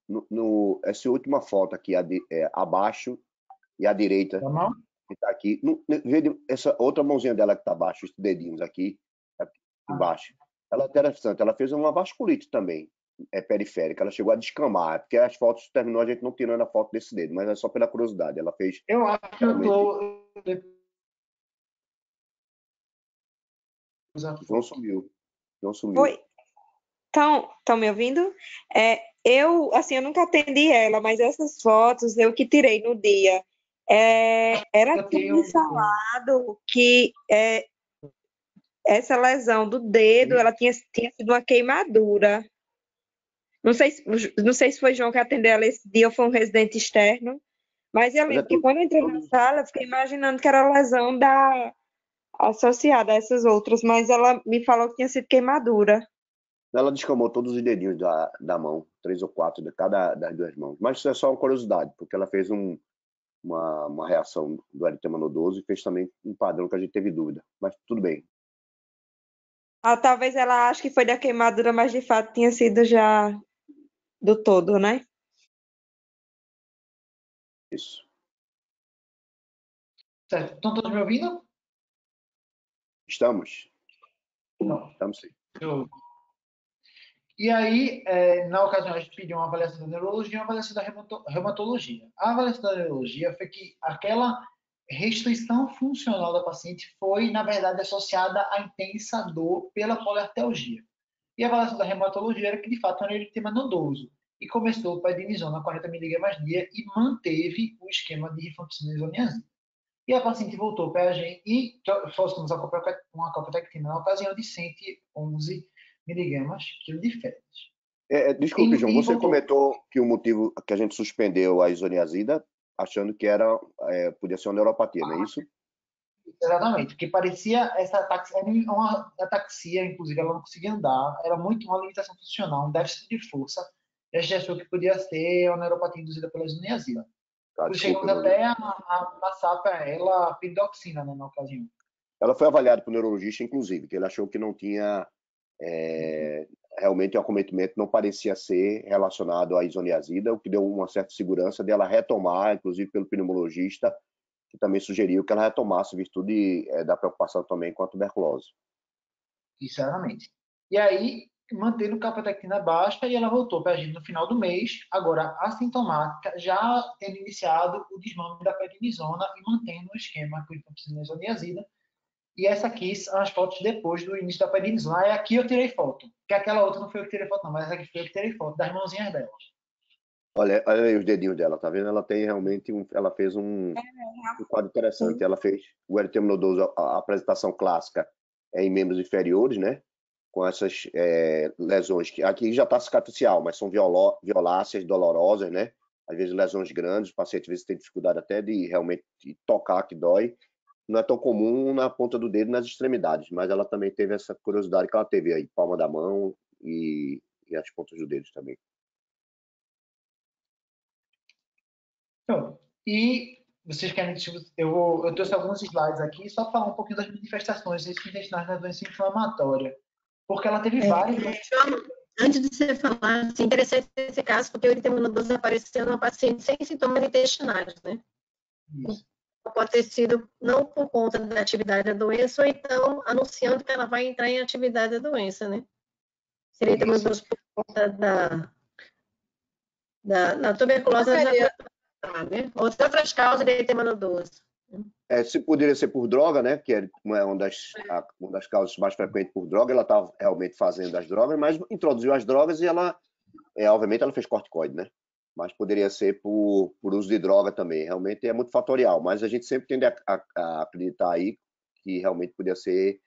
essa última foto aqui, abaixo e à direita, Tá mal? que está aqui, essa outra mãozinha dela que está abaixo, os dedinhos aqui, embaixo. Ela é interessante, ela fez uma vasculite também, periférica, ela chegou a descamar, porque as fotos terminou a gente não tirando a foto desse dedo, mas é só pela curiosidade, ela fez... Eu acho que eu tô... Não sumiu. Oi. Estão me ouvindo? Eu nunca atendi ela, mas essas fotos eu que tirei no dia. Tinha falado que essa lesão do dedo, ela tinha sido uma queimadura. Não sei se foi João que atendeu ela esse dia ou foi um residente externo, mas eu lembro que quando eu entrei na sala, eu fiquei imaginando que era lesão associada a essas outras, mas ela me falou que tinha sido queimadura. Ela descamou todos os dedinhos da mão, 3 ou 4 de cada das 2 mãos. Mas isso é só uma curiosidade, porque ela fez uma reação do eritema nodoso e fez também um padrão que a gente teve dúvida. Mas tudo bem. Talvez ela ache que foi da queimadura, mas de fato tinha sido já do todo, né? Isso. Certo. Estão todos me ouvindo? Estamos. Não. Estamos sim. E aí, na ocasião, a gente pediu uma avaliação da neurologia e uma avaliação da reumatologia. A avaliação da neurologia foi que aquela restrição funcional da paciente foi, na verdade, associada à intensa dor pela poliartralgia. E a avaliação da reumatologia era que, de fato, era um eritema nodoso. E começou o prednisona 40 mg dia e manteve o esquema de rifampicina e isoniazida. E a paciente voltou para a gente e forçamos uma calprotectina na ocasião de 111 miligramas quilo de fezes. Desculpe, João, você comentou que o motivo que a gente suspendeu a isoniazida, achando que podia ser uma neuropatia, não é isso? Exatamente, porque parecia essa ataxia, era uma ataxia, inclusive, ela não conseguia andar, era muito uma limitação funcional, um déficit de força, e a gente achou que podia ser uma neuropatia induzida pela isoniazida. Chegamos até a passar para ela a piridoxina, né, na ocasião. Ela foi avaliada por neurologista, inclusive, que ele achou que não tinha realmente o acometimento não parecia ser relacionado à isoniazida, o que deu uma certa segurança dela retomar, inclusive pelo pneumologista, que também sugeriu que ela retomasse, em virtude da preocupação também com a tuberculose. Exatamente. E aí, mantendo calprotectina baixa, e ela voltou para a gente no final do mês, agora assintomática, já tendo iniciado o desmame da prednisona e mantendo o esquema com rifampicina e isoniazida. E essa aqui são as fotos depois do início da prednisona. E aqui eu tirei foto, porque aquela outra não foi eu que tirei foto, não, mas essa aqui foi eu que tirei foto, das mãozinhas dela. Olha aí os dedinhos dela, tá vendo? Ela tem realmente ela fez um quadro interessante. Ela fez o eritema nodoso, a apresentação clássica em membros inferiores, né? Com essas lesões que aqui já está cicatricial, mas são violáceas, dolorosas, né? Às vezes lesões grandes, o paciente às vezes tem dificuldade até de realmente tocar, que dói. Não é tão comum na ponta do dedo, nas extremidades, mas ela também teve essa curiosidade que ela teve aí, palma da mão e as pontas do dedo também. Então, e vocês querem que eu trouxe alguns slides aqui só para falar um pouquinho das manifestações intestinais da doença inflamatória, porque ela teve várias. Antes de você falar, assim, interessante esse caso, porque o eritema nodoso apareceu numa paciente sem sintomas intestinais, né? Isso. Pode ter sido não por conta da atividade da doença, ou então anunciando que ela vai entrar em atividade da doença, né? Seria eritema nodoso por conta da tuberculose, né? Outras causas de eritema nodoso. Se poderia ser por droga, né? Que é uma das causas mais frequentes por droga. Ela estava realmente fazendo as drogas, mas introduziu as drogas e ela, obviamente, ela fez corticoide, né? Mas poderia ser por uso de droga também. Realmente é muito fatorial, mas a gente sempre tende a acreditar aí que realmente podia ser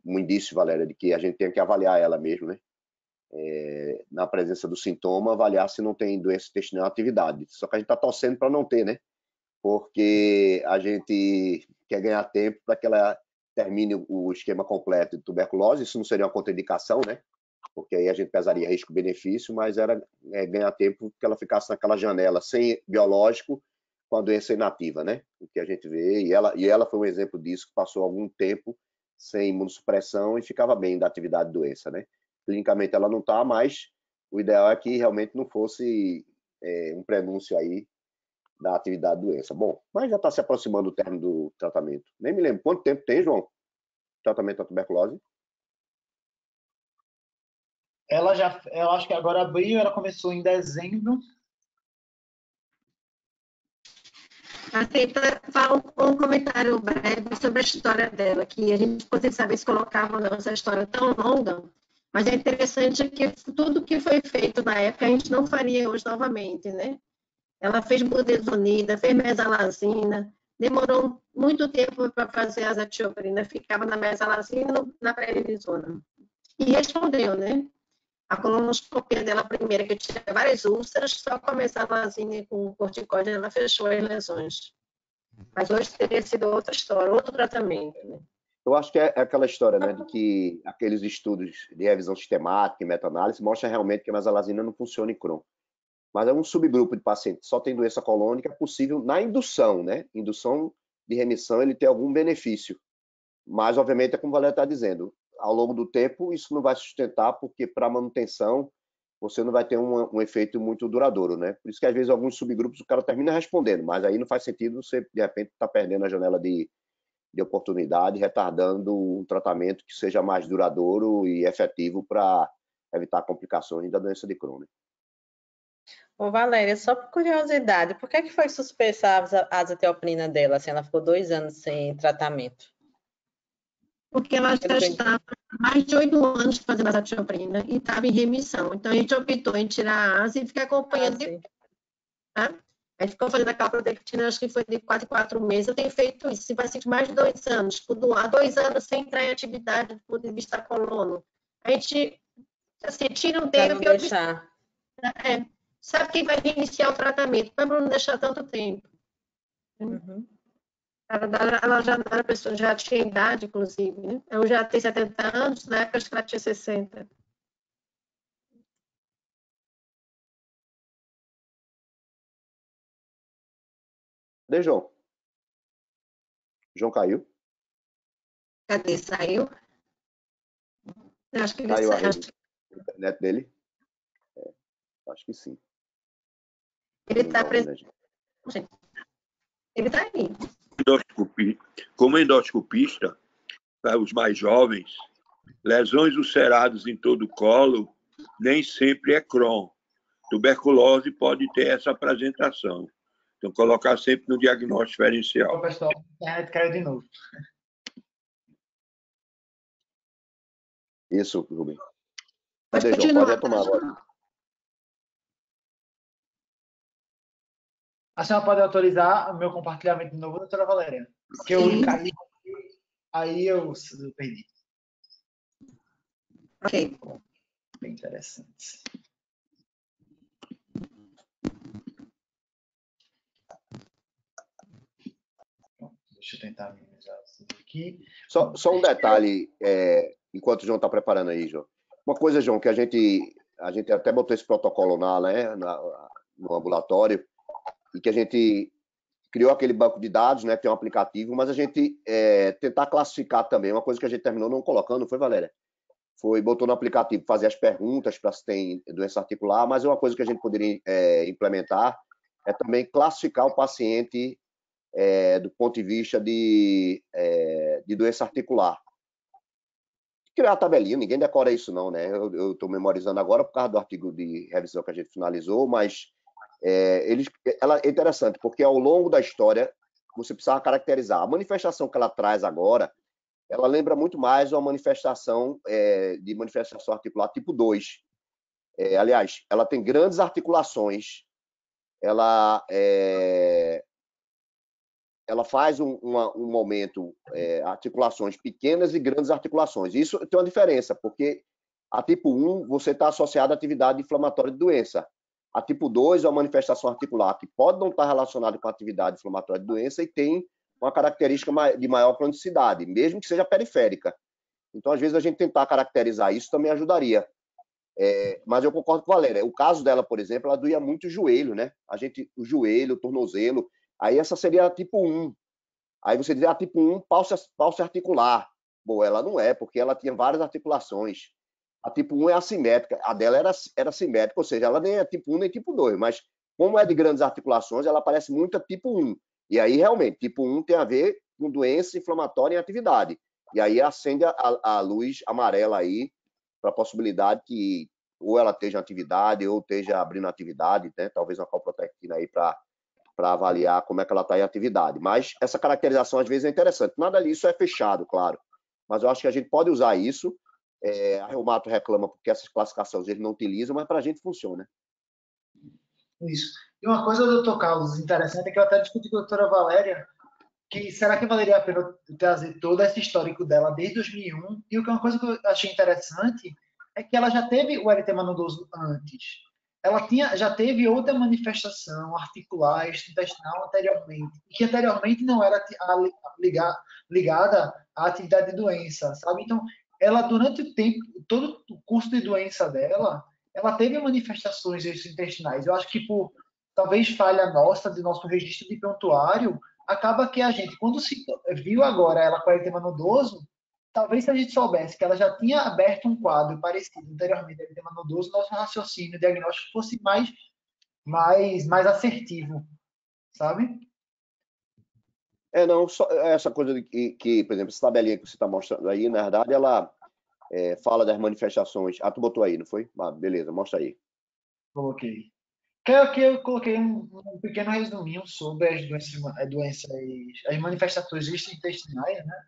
um indício, Valéria, de que a gente tem que avaliar ela mesmo, né? Na presença do sintoma, avaliar se não tem doença intestinal atividade. Só que a gente está torcendo para não ter, né? Porque a gente quer ganhar tempo para que ela termine o esquema completo de tuberculose. Isso não seria uma contraindicação, né? Porque aí a gente pesaria risco-benefício, mas era ganhar tempo que ela ficasse naquela janela sem biológico, com a doença inativa, né? O que a gente vê, e ela foi um exemplo disso, que passou algum tempo sem imunossupressão e ficava bem da atividade da doença, né? Clinicamente ela não está, mas o ideal é que realmente não fosse um prenúncio aí da atividade da doença. Bom, mas já está se aproximando do término do tratamento. Nem me lembro quanto tempo tem, João, tratamento da tuberculose. Eu acho que agora abril, ela começou em dezembro. Assim, para falar um comentário breve sobre a história dela, que a gente poderia saber se colocava essa história tão longa, mas é interessante que tudo que foi feito na época a gente não faria hoje novamente, né? Ela fez budesonida, fez mesalazina, demorou muito tempo para fazer a azatioprina, ficava na mesalazina, na prednisona. E respondeu, né? A colonoscopia dela primeira, que tinha várias úlceras, só com a mesalazina com o corticóide, ela fechou as lesões. Mas hoje teria sido outra história, outro tratamento, né? Eu acho que é aquela história, né, de que aqueles estudos de revisão sistemática e meta-análise mostram realmente que a mesalazina não funciona em Crohn. Mas é um subgrupo de pacientes que só tem doença colônica, é possível na indução, né? Indução de remissão, ele tem algum benefício. Mas, obviamente, é como o Valério está dizendo, ao longo do tempo isso não vai sustentar, porque para manutenção você não vai ter um efeito muito duradouro, né? Por isso que às vezes alguns subgrupos o cara termina respondendo, mas aí não faz sentido você, de repente, estar perdendo a janela de de oportunidade, retardando um tratamento que seja mais duradouro e efetivo para evitar complicações da doença de Crohn. Ô, Valéria, só por curiosidade, por que foi suspensa a azathioprina dela, assim, ela ficou 2 anos sem tratamento? Porque ela já estava há mais de 8 anos fazendo azathioprina e estava em remissão. Então, a gente optou em tirar a asa e ficar acompanhando. Tá? A gente ficou fazendo aquela protectina, acho que foi de 4 em 4 meses. Eu tenho feito isso, se paciente mais de 2 anos, há 2 anos sem entrar em atividade do ponto de vista colono. A gente, assim, tira um tempo e deixar. Sabe quem vai iniciar o tratamento, para não deixar tanto tempo. Uhum. Ela já era pessoa, já tinha idade, inclusive, né? Eu já tenho 70 anos, na época acho que ela tinha 60. Cadê João? João caiu? Cadê? Saiu? Eu acho que ele Caiu a saiu. internet dele? Acho que sim. Ele está presente. Ele está aí. Como endoscopista, para os mais jovens, lesões ulceradas em todo o colo nem sempre é Crohn. Tuberculose pode ter essa apresentação. Então, colocar sempre no diagnóstico diferencial. O pessoal, a internet caiu de novo. Isso, Rubem. Cadê, João? Pode retomar agora. A senhora pode autorizar o meu compartilhamento de novo, doutora Valéria? Porque eu caí, aí eu perdi. Ok. Bem interessante. Deixa eu tentar minimizar isso aqui. Só um detalhe, enquanto o João está preparando aí, João. Uma coisa, João, que a gente até botou esse protocolo no ambulatório, e que a gente criou aquele banco de dados, né, tem um aplicativo, mas a gente tentar classificar também, uma coisa que a gente terminou não colocando, foi, Valéria? Botou no aplicativo fazer as perguntas para se tem doença articular, mas uma coisa que a gente poderia implementar é também classificar o paciente do ponto de vista de doença articular. Criar a tabelinha, ninguém decora isso não, né? Eu estou memorizando agora por causa do artigo de revisão que a gente finalizou, mas é interessante, porque ao longo da história você precisava caracterizar. A manifestação que ela traz agora, ela lembra muito mais uma manifestação de manifestação articular tipo 2. Aliás, ela tem grandes articulações, ela faz um momento, articulações pequenas e grandes articulações. Isso tem uma diferença, porque a tipo 1 você está associado à atividade inflamatória de doença. A tipo 2 é uma manifestação articular que pode não estar relacionada com a atividade inflamatória de doença e tem uma característica de maior cronicidade, mesmo que seja periférica. Então, às vezes, a gente tentar caracterizar isso também ajudaria. Mas eu concordo com a Valéria. O caso dela, por exemplo, ela doía muito o joelho, né? O joelho, o tornozelo. Aí essa seria a tipo 1. Aí você diria a tipo 1, pálcio articular. Bom, ela não é, porque ela tinha várias articulações. A tipo 1 é assimétrica. A dela era simétrica, ou seja, ela nem é tipo 1 nem tipo 2. Mas como é de grandes articulações, ela parece muito a tipo 1. E aí, realmente, tipo 1 tem a ver com doença inflamatória em atividade. E aí acende a luz amarela aí para a possibilidade que ou ela esteja em atividade ou esteja abrindo atividade, né? Talvez uma calprotectina aí para avaliar como é que ela está em atividade. Mas essa caracterização, às vezes, é interessante. Nada disso é fechado, claro. Mas eu acho que a gente pode usar isso. A Reumato reclama porque essas classificações eles não utilizam, mas para a gente funciona. Isso. E uma coisa, doutor Carlos, interessante é que eu até discuti com a doutora Valéria, que será que valeria a pena trazer todo esse histórico dela desde 2001? E uma coisa que eu achei interessante é que ela já teve o eritema nodoso antes. Ela já teve outra manifestação articular intestinal anteriormente, e que anteriormente não era ligada à atividade de doença, sabe? Então, ela, durante o tempo, todo o curso de doença dela, ela teve manifestações intestinais. Eu acho que por talvez falha nossa, do nosso registro de prontuário, acaba que a gente, quando se viu agora ela com eritema nodoso, talvez se a gente soubesse que ela já tinha aberto um quadro parecido anteriormente a eritema nodoso, nosso raciocínio diagnóstico fosse mais assertivo, sabe? Não, só essa coisa de que, por exemplo, essa tabelinha que você está mostrando aí, na verdade, ela fala das manifestações. Tu botou aí, não foi? Beleza, mostra aí. Coloquei. Que eu coloquei um pequeno resuminho sobre as doenças, as manifestações intestinais, né?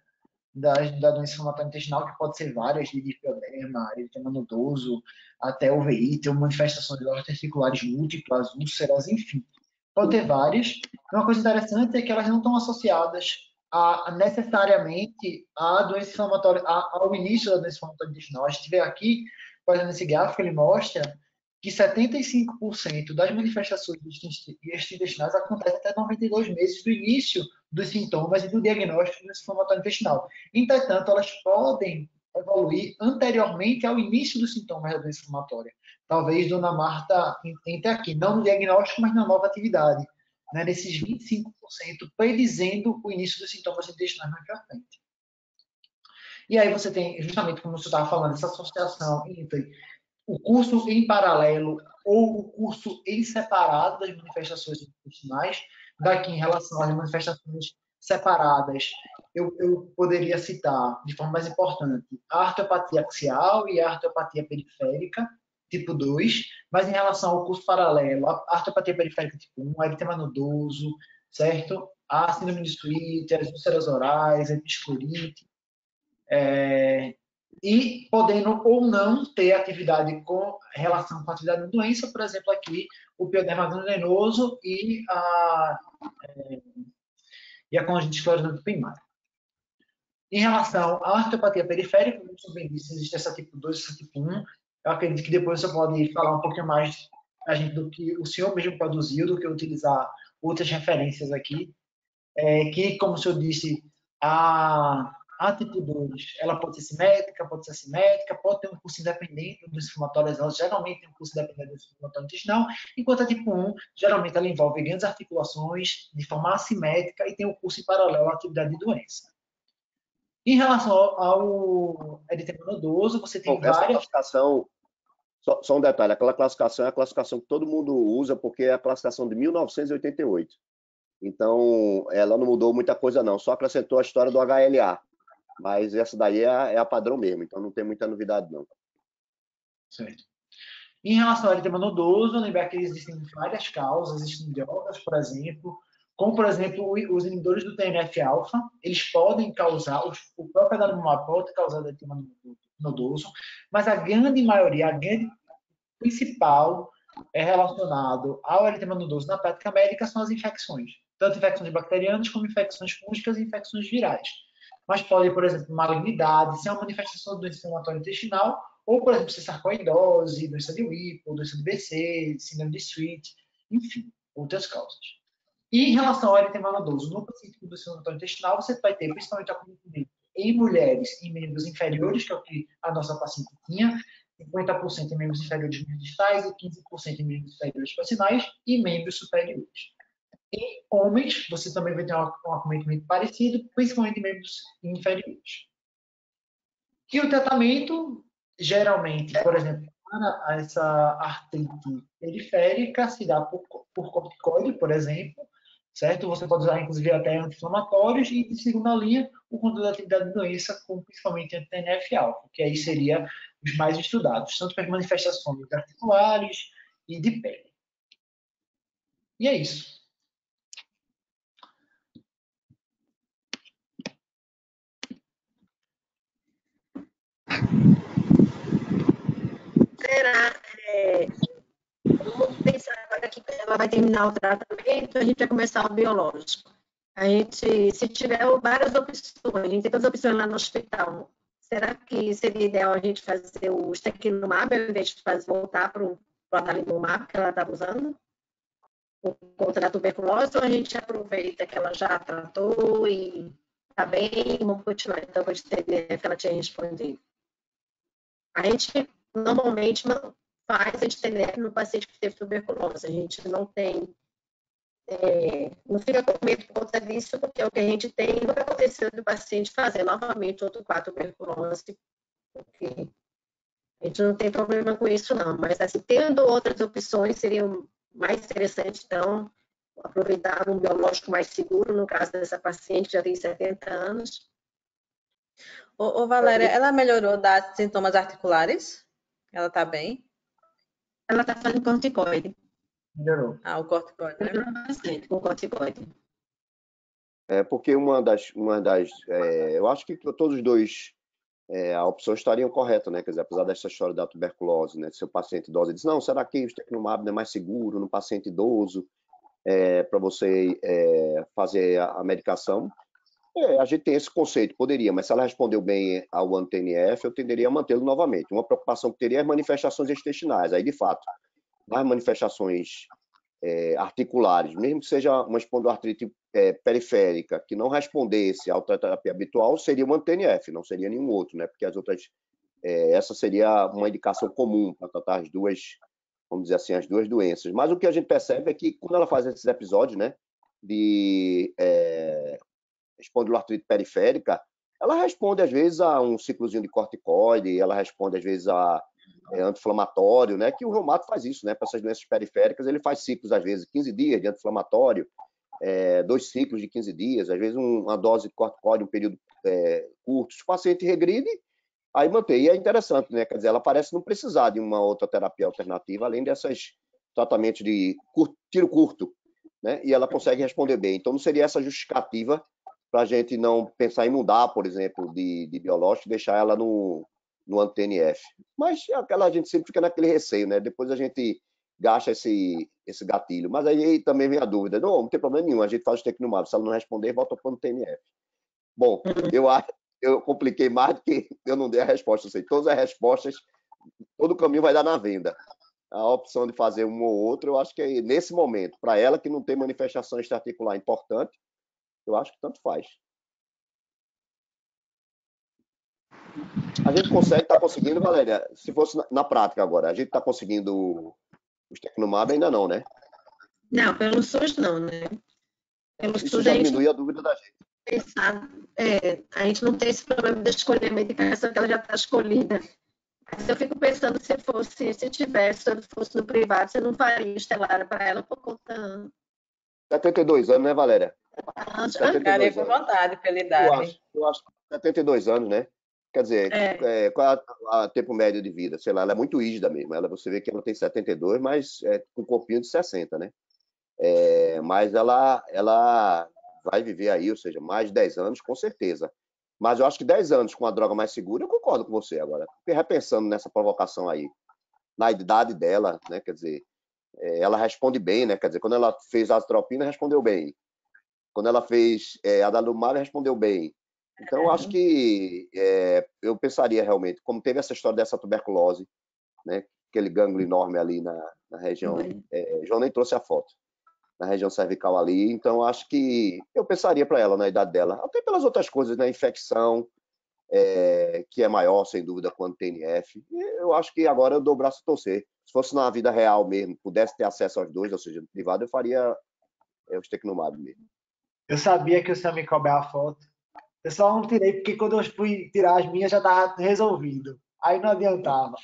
Da doença inflamatória intestinal, que pode ser várias, de diplodema, eritema nodoso, até uveíte, ou manifestações articulares múltiplas, úlceras, enfim. Pode ter várias. Uma coisa interessante é que elas não estão associadas necessariamente à doença inflamatória, ao início da doença inflamatória intestinal. A gente vê aqui, por exemplo, nesse gráfico, ele mostra que 75% das manifestações intestinais acontecem até 92 meses do início dos sintomas e do diagnóstico do inflamatório intestinal. Entretanto, elas podem evoluir anteriormente ao início dos sintomas da doença inflamatória. Talvez Dona Marta entre aqui, não no diagnóstico, mas na nova atividade, né? Nesses 25%, predizendo o início dos sintomas intestinais mais para frente. E aí você tem, justamente como você estava falando, essa associação entre o curso em paralelo ou o curso em separado das manifestações intestinais. Daqui, em relação às manifestações separadas, eu poderia citar, de forma mais importante, a artriopatia axial e a artriopatia periférica, tipo 2, mas em relação ao curso paralelo, a artriopatia periférica tipo 1, a eritema nodoso, certo? A síndrome de Sweet, as úlceras orais, a episclerite, e podendo ou não ter atividade com relação com a atividade da doença, por exemplo, aqui o pioderma gangrenosio e a conjuntivite esclerosante primária. Em relação à artriopatia periférica, como eu bem disse, existe essa tipo 2 e essa tipo 1. Eu acredito que depois você pode falar um pouquinho mais a gente do que o senhor mesmo produziu, do que utilizar outras referências aqui, que, como o senhor disse, a tipo 2, ela pode ser simétrica, pode ser assimétrica, pode ter um curso independente dos inflamatórios, ela geralmente tem um curso independente do inflamatório intestinal, enquanto a tipo 1, geralmente ela envolve grandes articulações de forma assimétrica e tem um curso em paralelo à atividade de doença. Em relação ao eritema nodoso, você tem várias... Essa classificação, só um detalhe, aquela classificação é a classificação que todo mundo usa, porque é a classificação de 1988. Então, ela não mudou muita coisa não, só acrescentou a história do HLA. Mas essa daí é a padrão mesmo, então não tem muita novidade, não. Certo. Em relação ao eritema nodoso, lembrar que existem várias causas, existem drogas, por exemplo, como, por exemplo, os inibidores do TNF-alfa, eles podem causar, o próprio adalimumab pode causar eritema nodoso, mas a grande maioria, a grande principal é relacionado ao eritema nodoso na prática médica são as infecções, tanto infecções bacterianas como infecções fúngicas e infecções virais. Mas pode, por exemplo, malignidade, ser uma manifestação da doença inflamatória intestinal, ou, por exemplo, ser sarcoidose, doença de Whipple, doença de BC, síndrome de Sweet, enfim, outras causas. E em relação ao eritema nodoso, no paciente com doença inflamatória intestinal, você vai ter principalmente acometimento em mulheres em membros inferiores, que é o que a nossa paciente tinha, 50% em membros inferiores distais e 15% em membros inferiores proximais e membros superiores. Em homens, você também vai ter um acometimento parecido, principalmente em membros inferiores. E o tratamento, geralmente, por exemplo, para essa artrite periférica, se dá por corticoide, por exemplo, certo? Você pode usar, inclusive, até anti-inflamatórios e, de segunda linha, o controle da atividade da doença, com principalmente anti-TNF-alfa, que aí seria os mais estudados, tanto para as manifestações articulares e de pele. E é isso. Vamos pensar agora que ela vai terminar o tratamento, a gente vai começar o biológico. A gente, se tiver várias opções, a gente tem todas as opções lá no hospital, será que seria ideal a gente fazer o ustekinumab, ao invés de voltar para o adalimumab que ela estava usando? Contra a tuberculose, ou a gente aproveita que ela já tratou e está bem, vamos continuar então com a TNF que ela tinha respondido? A gente normalmente não faz TNF no paciente que teve tuberculose, a gente não tem, não fica com medo por conta disso, porque o que a gente tem nunca aconteceu do paciente fazer novamente outro quadro tuberculose, porque a gente não tem problema com isso não, mas assim, tendo outras opções seria mais interessante, então, aproveitava um biológico mais seguro, no caso dessa paciente, que já tem 70 anos. Ô, Valéria, ela melhorou dos sintomas articulares? Ela está bem? Ela está fazendo corticoide. Melhorou. O corticoide, né? Melhorou bastante com corticoide. Porque eu acho que todos os dois a opção estariam correta, né? Quer dizer, apesar dessa história da tuberculose, né? Se o paciente idoso diz, não, será que o Tecnomab é mais seguro no paciente idoso para você fazer a medicação? A gente tem esse conceito, poderia, mas se ela respondeu bem ao anti-TNF, eu tenderia a mantê-lo novamente. Uma preocupação que teria é as manifestações intestinais. Aí, de fato, nas manifestações articulares, mesmo que seja uma espondiloartrite periférica, que não respondesse à terapia habitual, seria uma TNF, não seria nenhum outro, né? Porque as outras, essa seria uma indicação comum para tratar as duas, vamos dizer assim, as duas doenças. Mas o que a gente percebe é que quando ela faz esses episódios, né, de espondiloartrite periférica, ela responde às vezes a um ciclozinho de corticoide, ela responde às vezes a anti-inflamatório, né? Que o reumato faz isso, né? Para essas doenças periféricas, ele faz ciclos, às vezes, 15 dias de anti-inflamatório, 2 ciclos de 15 dias, às vezes uma dose de corticoide, um período curto. Se o paciente regride, aí mantém. E é interessante, né? Quer dizer, ela parece não precisar de uma outra terapia alternativa, além desses tratamentos de tiro curto, né? E ela consegue responder bem. Então, não seria essa justificativa para a gente não pensar em mudar, por exemplo, de biológico, deixar ela no anti-TNF. Mas a gente sempre fica naquele receio, né? Depois a gente gasta esse gatilho. Mas aí também vem a dúvida. Não tem problema nenhum, a gente faz o Tecnomab. Se ela não responder, volta para o TNF. Bom, eu compliquei mais do que eu não dei a resposta. Eu sei, todas as respostas, todo o caminho vai dar na venda. A opção de fazer um ou outro, eu acho que é nesse momento, para ela que não tem manifestação extraarticular importante, eu acho que tanto faz. A gente está conseguindo, Valéria, se fosse na prática agora, a gente está conseguindo os Tecnomab ainda não, né? Não, pelo SUS não, né? Pelo Isso SUS já diminui a dúvida da gente. A gente não tem esse problema de escolher a medicação, que ela já está escolhida. Mas eu fico pensando se fosse no privado, você não faria estelar para ela por conta... 72 anos, né, Valéria? Ficaria com vontade pela idade. Eu acho 72 anos, né? Quer dizer, qual é o tempo médio de vida? Sei lá, ela é muito rígida mesmo. Você vê que ela tem 72, mas com um corpinho de 60, né? Mas ela vai viver aí, ou seja, mais de 10 anos, com certeza. Mas eu acho que 10 anos com a droga mais segura, eu concordo com você agora. Repensando nessa provocação aí, na idade dela, né? Quer dizer, ela responde bem, né? Quer dizer, quando ela fez a atropina, respondeu bem. Quando ela fez a adalimumab, respondeu bem. Então, eu acho que eu pensaria realmente, como teve essa história dessa tuberculose, né? Aquele gânglio enorme ali na região. João nem trouxe a foto. Na região cervical ali. Então, acho que eu pensaria para ela na idade dela. Até pelas outras coisas, né? Infecção, que é maior, sem dúvida, quanto TNF. E eu acho que agora eu dou o braço a torcer. Se fosse na vida real mesmo, pudesse ter acesso aos dois, ou seja, no privado, eu faria os Tecnomab mesmo. Eu sabia que você ia me cobrar a foto. Eu só não tirei, porque quando eu fui tirar as minhas já estava resolvido. Aí não adiantava.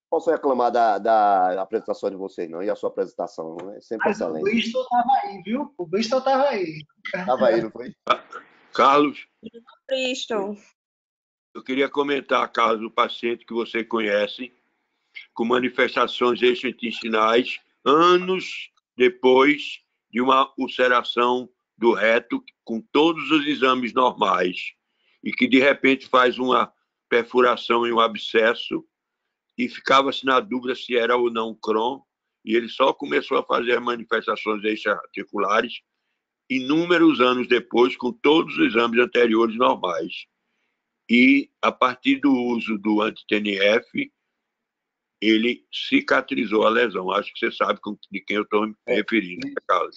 Posso reclamar da apresentação de vocês, não? E a sua apresentação é sempre excelente. O Bristol estava aí, viu? O Bristol estava aí. Estava aí, não foi? Carlos? Bristol. Eu queria comentar, Carlos, do paciente que você conhece, com manifestações extraintestinais, anos depois de uma ulceração do reto, com todos os exames normais, e que de repente faz uma perfuração em um abscesso, e ficava-se na dúvida se era ou não Crohn, e ele só começou a fazer manifestações extraarticulares inúmeros anos depois, com todos os exames anteriores normais. E, a partir do uso do anti-TNF, ele cicatrizou a lesão. Acho que você sabe de quem eu estou me referindo, Carlos.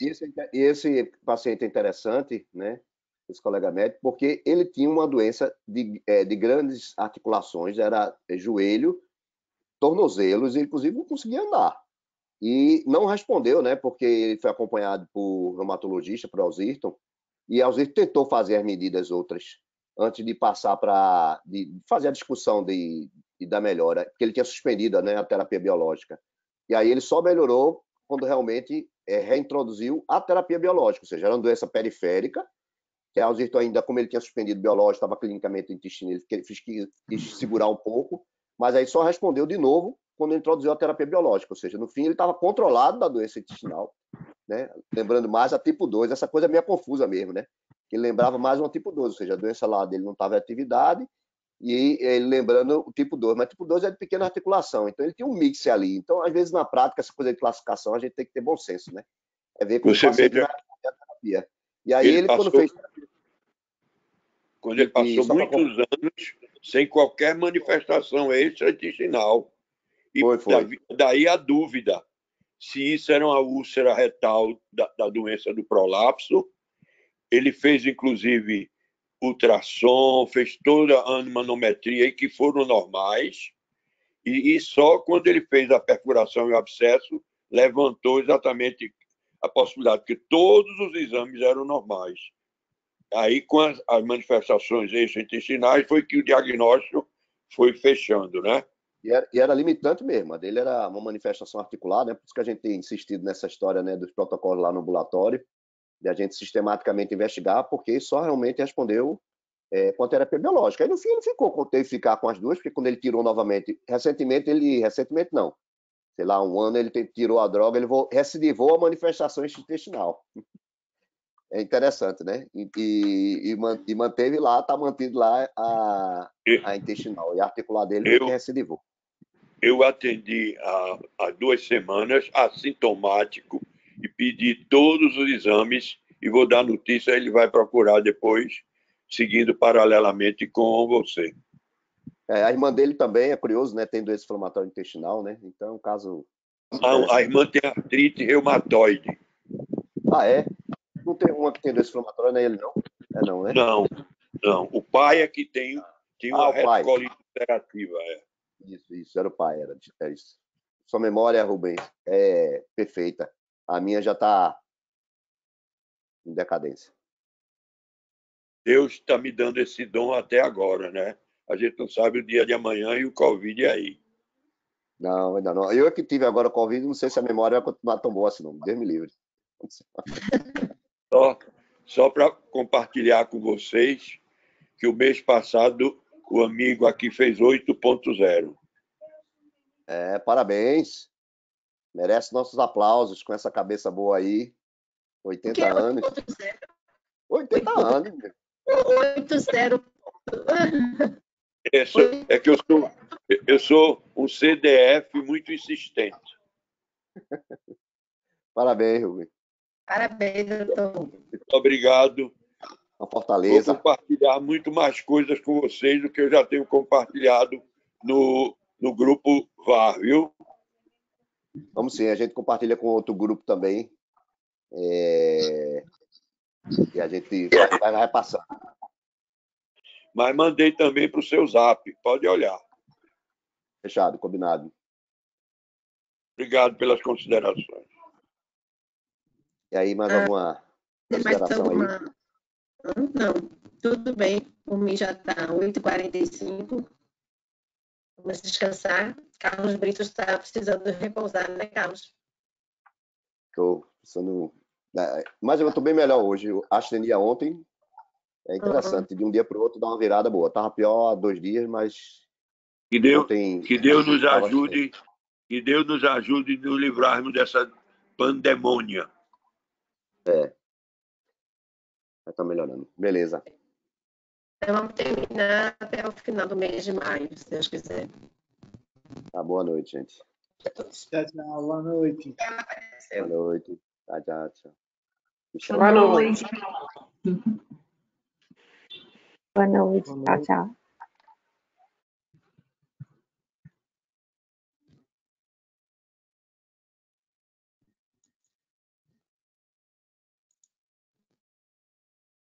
Esse paciente é interessante, né? Esse colega médico, porque ele tinha uma doença de grandes articulações, era joelho, tornozelos, e inclusive não conseguia andar. E não respondeu, né? Porque ele foi acompanhado por reumatologista, por Alzirton, e Alzirton tentou fazer as medidas outras antes de passar para fazer a discussão da melhora, porque ele tinha suspendido, né, a terapia biológica. E aí ele só melhorou quando realmente reintroduziu a terapia biológica, ou seja, era uma doença periférica, que a Alzirton ainda, como ele tinha suspendido biológico, estava clinicamente no intestino, ele quis segurar um pouco, mas aí só respondeu de novo quando introduziu a terapia biológica, ou seja, no fim ele estava controlado da doença intestinal, né? Lembrando mais a tipo 2, essa coisa é meio confusa mesmo, né? Ele lembrava mais uma tipo 2, ou seja, a doença lá dele não estava em atividade, e ele lembrando o tipo 2, mas tipo 2 é de pequena articulação, então ele tinha um mix ali. Então, às vezes, na prática, essa coisa de classificação, a gente tem que ter bom senso, né? É ver como o paciente vai responder a terapia. E aí ele quando fez... Quando ele passou muitos anos sem qualquer manifestação extra-intestinal. E foi. Daí a dúvida se isso era uma úlcera retal da doença do prolapso. Ele fez, inclusive, ultrassom, fez toda a manometria que foram normais, e só quando ele fez a perfuração e o abscesso, levantou exatamente a possibilidade que todos os exames eram normais. Aí, com as manifestações extraintestinais, foi que o diagnóstico foi fechando, né? E era limitante mesmo, a dele era uma manifestação articular, né? Por isso que a gente tem insistido nessa história, né, dos protocolos lá no ambulatório, de a gente sistematicamente investigar, porque só realmente respondeu com a terapia biológica. Aí, no fim, ele teve que ficar com as duas, porque quando ele tirou novamente, recentemente não, sei lá, um ano ele tirou a droga, ele recidivou a manifestação intestinal. É interessante, né? E manteve lá, está mantido lá a intestinal, e a articular dele foi que recidivou. Eu atendi há 2 semanas, assintomático, e pedi todos os exames, e vou dar notícia, ele vai procurar depois, seguindo paralelamente com você. A irmã dele também, é curioso, né? Tem doença inflamatória intestinal, né? Então é um caso... Não, a irmã tem artrite reumatoide. Ah, é? Não tem uma que tem doença inflamatória, não é ele, não? Não, né? Não. O pai é que tem uma retocolite ulcerativa. Isso, era o pai, era isso. Sua memória, Rubens, é perfeita. A minha já está em decadência. Deus está me dando esse dom até agora, né? A gente não sabe o dia de amanhã e o Covid aí. Não, ainda não. Eu que tive agora Covid, não sei se a memória vai continuar tão boa assim, não. Deus me livre. Só para compartilhar com vocês que o mês passado o amigo aqui fez 8.0. Parabéns. Merece nossos aplausos com essa cabeça boa aí. 80 anos. 80 anos. 8.0. É que eu sou um CDF muito insistente. Parabéns, Rubem. Parabéns, doutor. Muito obrigado. Uma fortaleza. Vou compartilhar muito mais coisas com vocês do que eu já tenho compartilhado no grupo VAR, viu? Vamos sim, a gente compartilha com outro grupo também. E a gente vai repassando. Mas mandei também para o seu zap, pode olhar. Fechado, combinado. Obrigado pelas considerações. E aí, mais alguma consideração aí? Não, tudo bem. Por mim já está 8h45. Vamos descansar. Carlos Brito está precisando repousar, né, Carlos? Estou precisando... Mas eu estou bem melhor hoje. Eu astenia ontem. É interessante. De um dia para o outro dá uma virada boa. Estava pior há 2 dias, mas... Que Deus nos ajude. Que Deus nos ajude a nos livrarmos dessa pandemônia. Já está melhorando. Beleza. Então, vamos terminar até o final do mês de maio, se Deus quiser. Tá, boa noite, gente. Tchau, boa noite. Boa noite. Tchau. Boa noite. Boa noite. Tchau, tchau.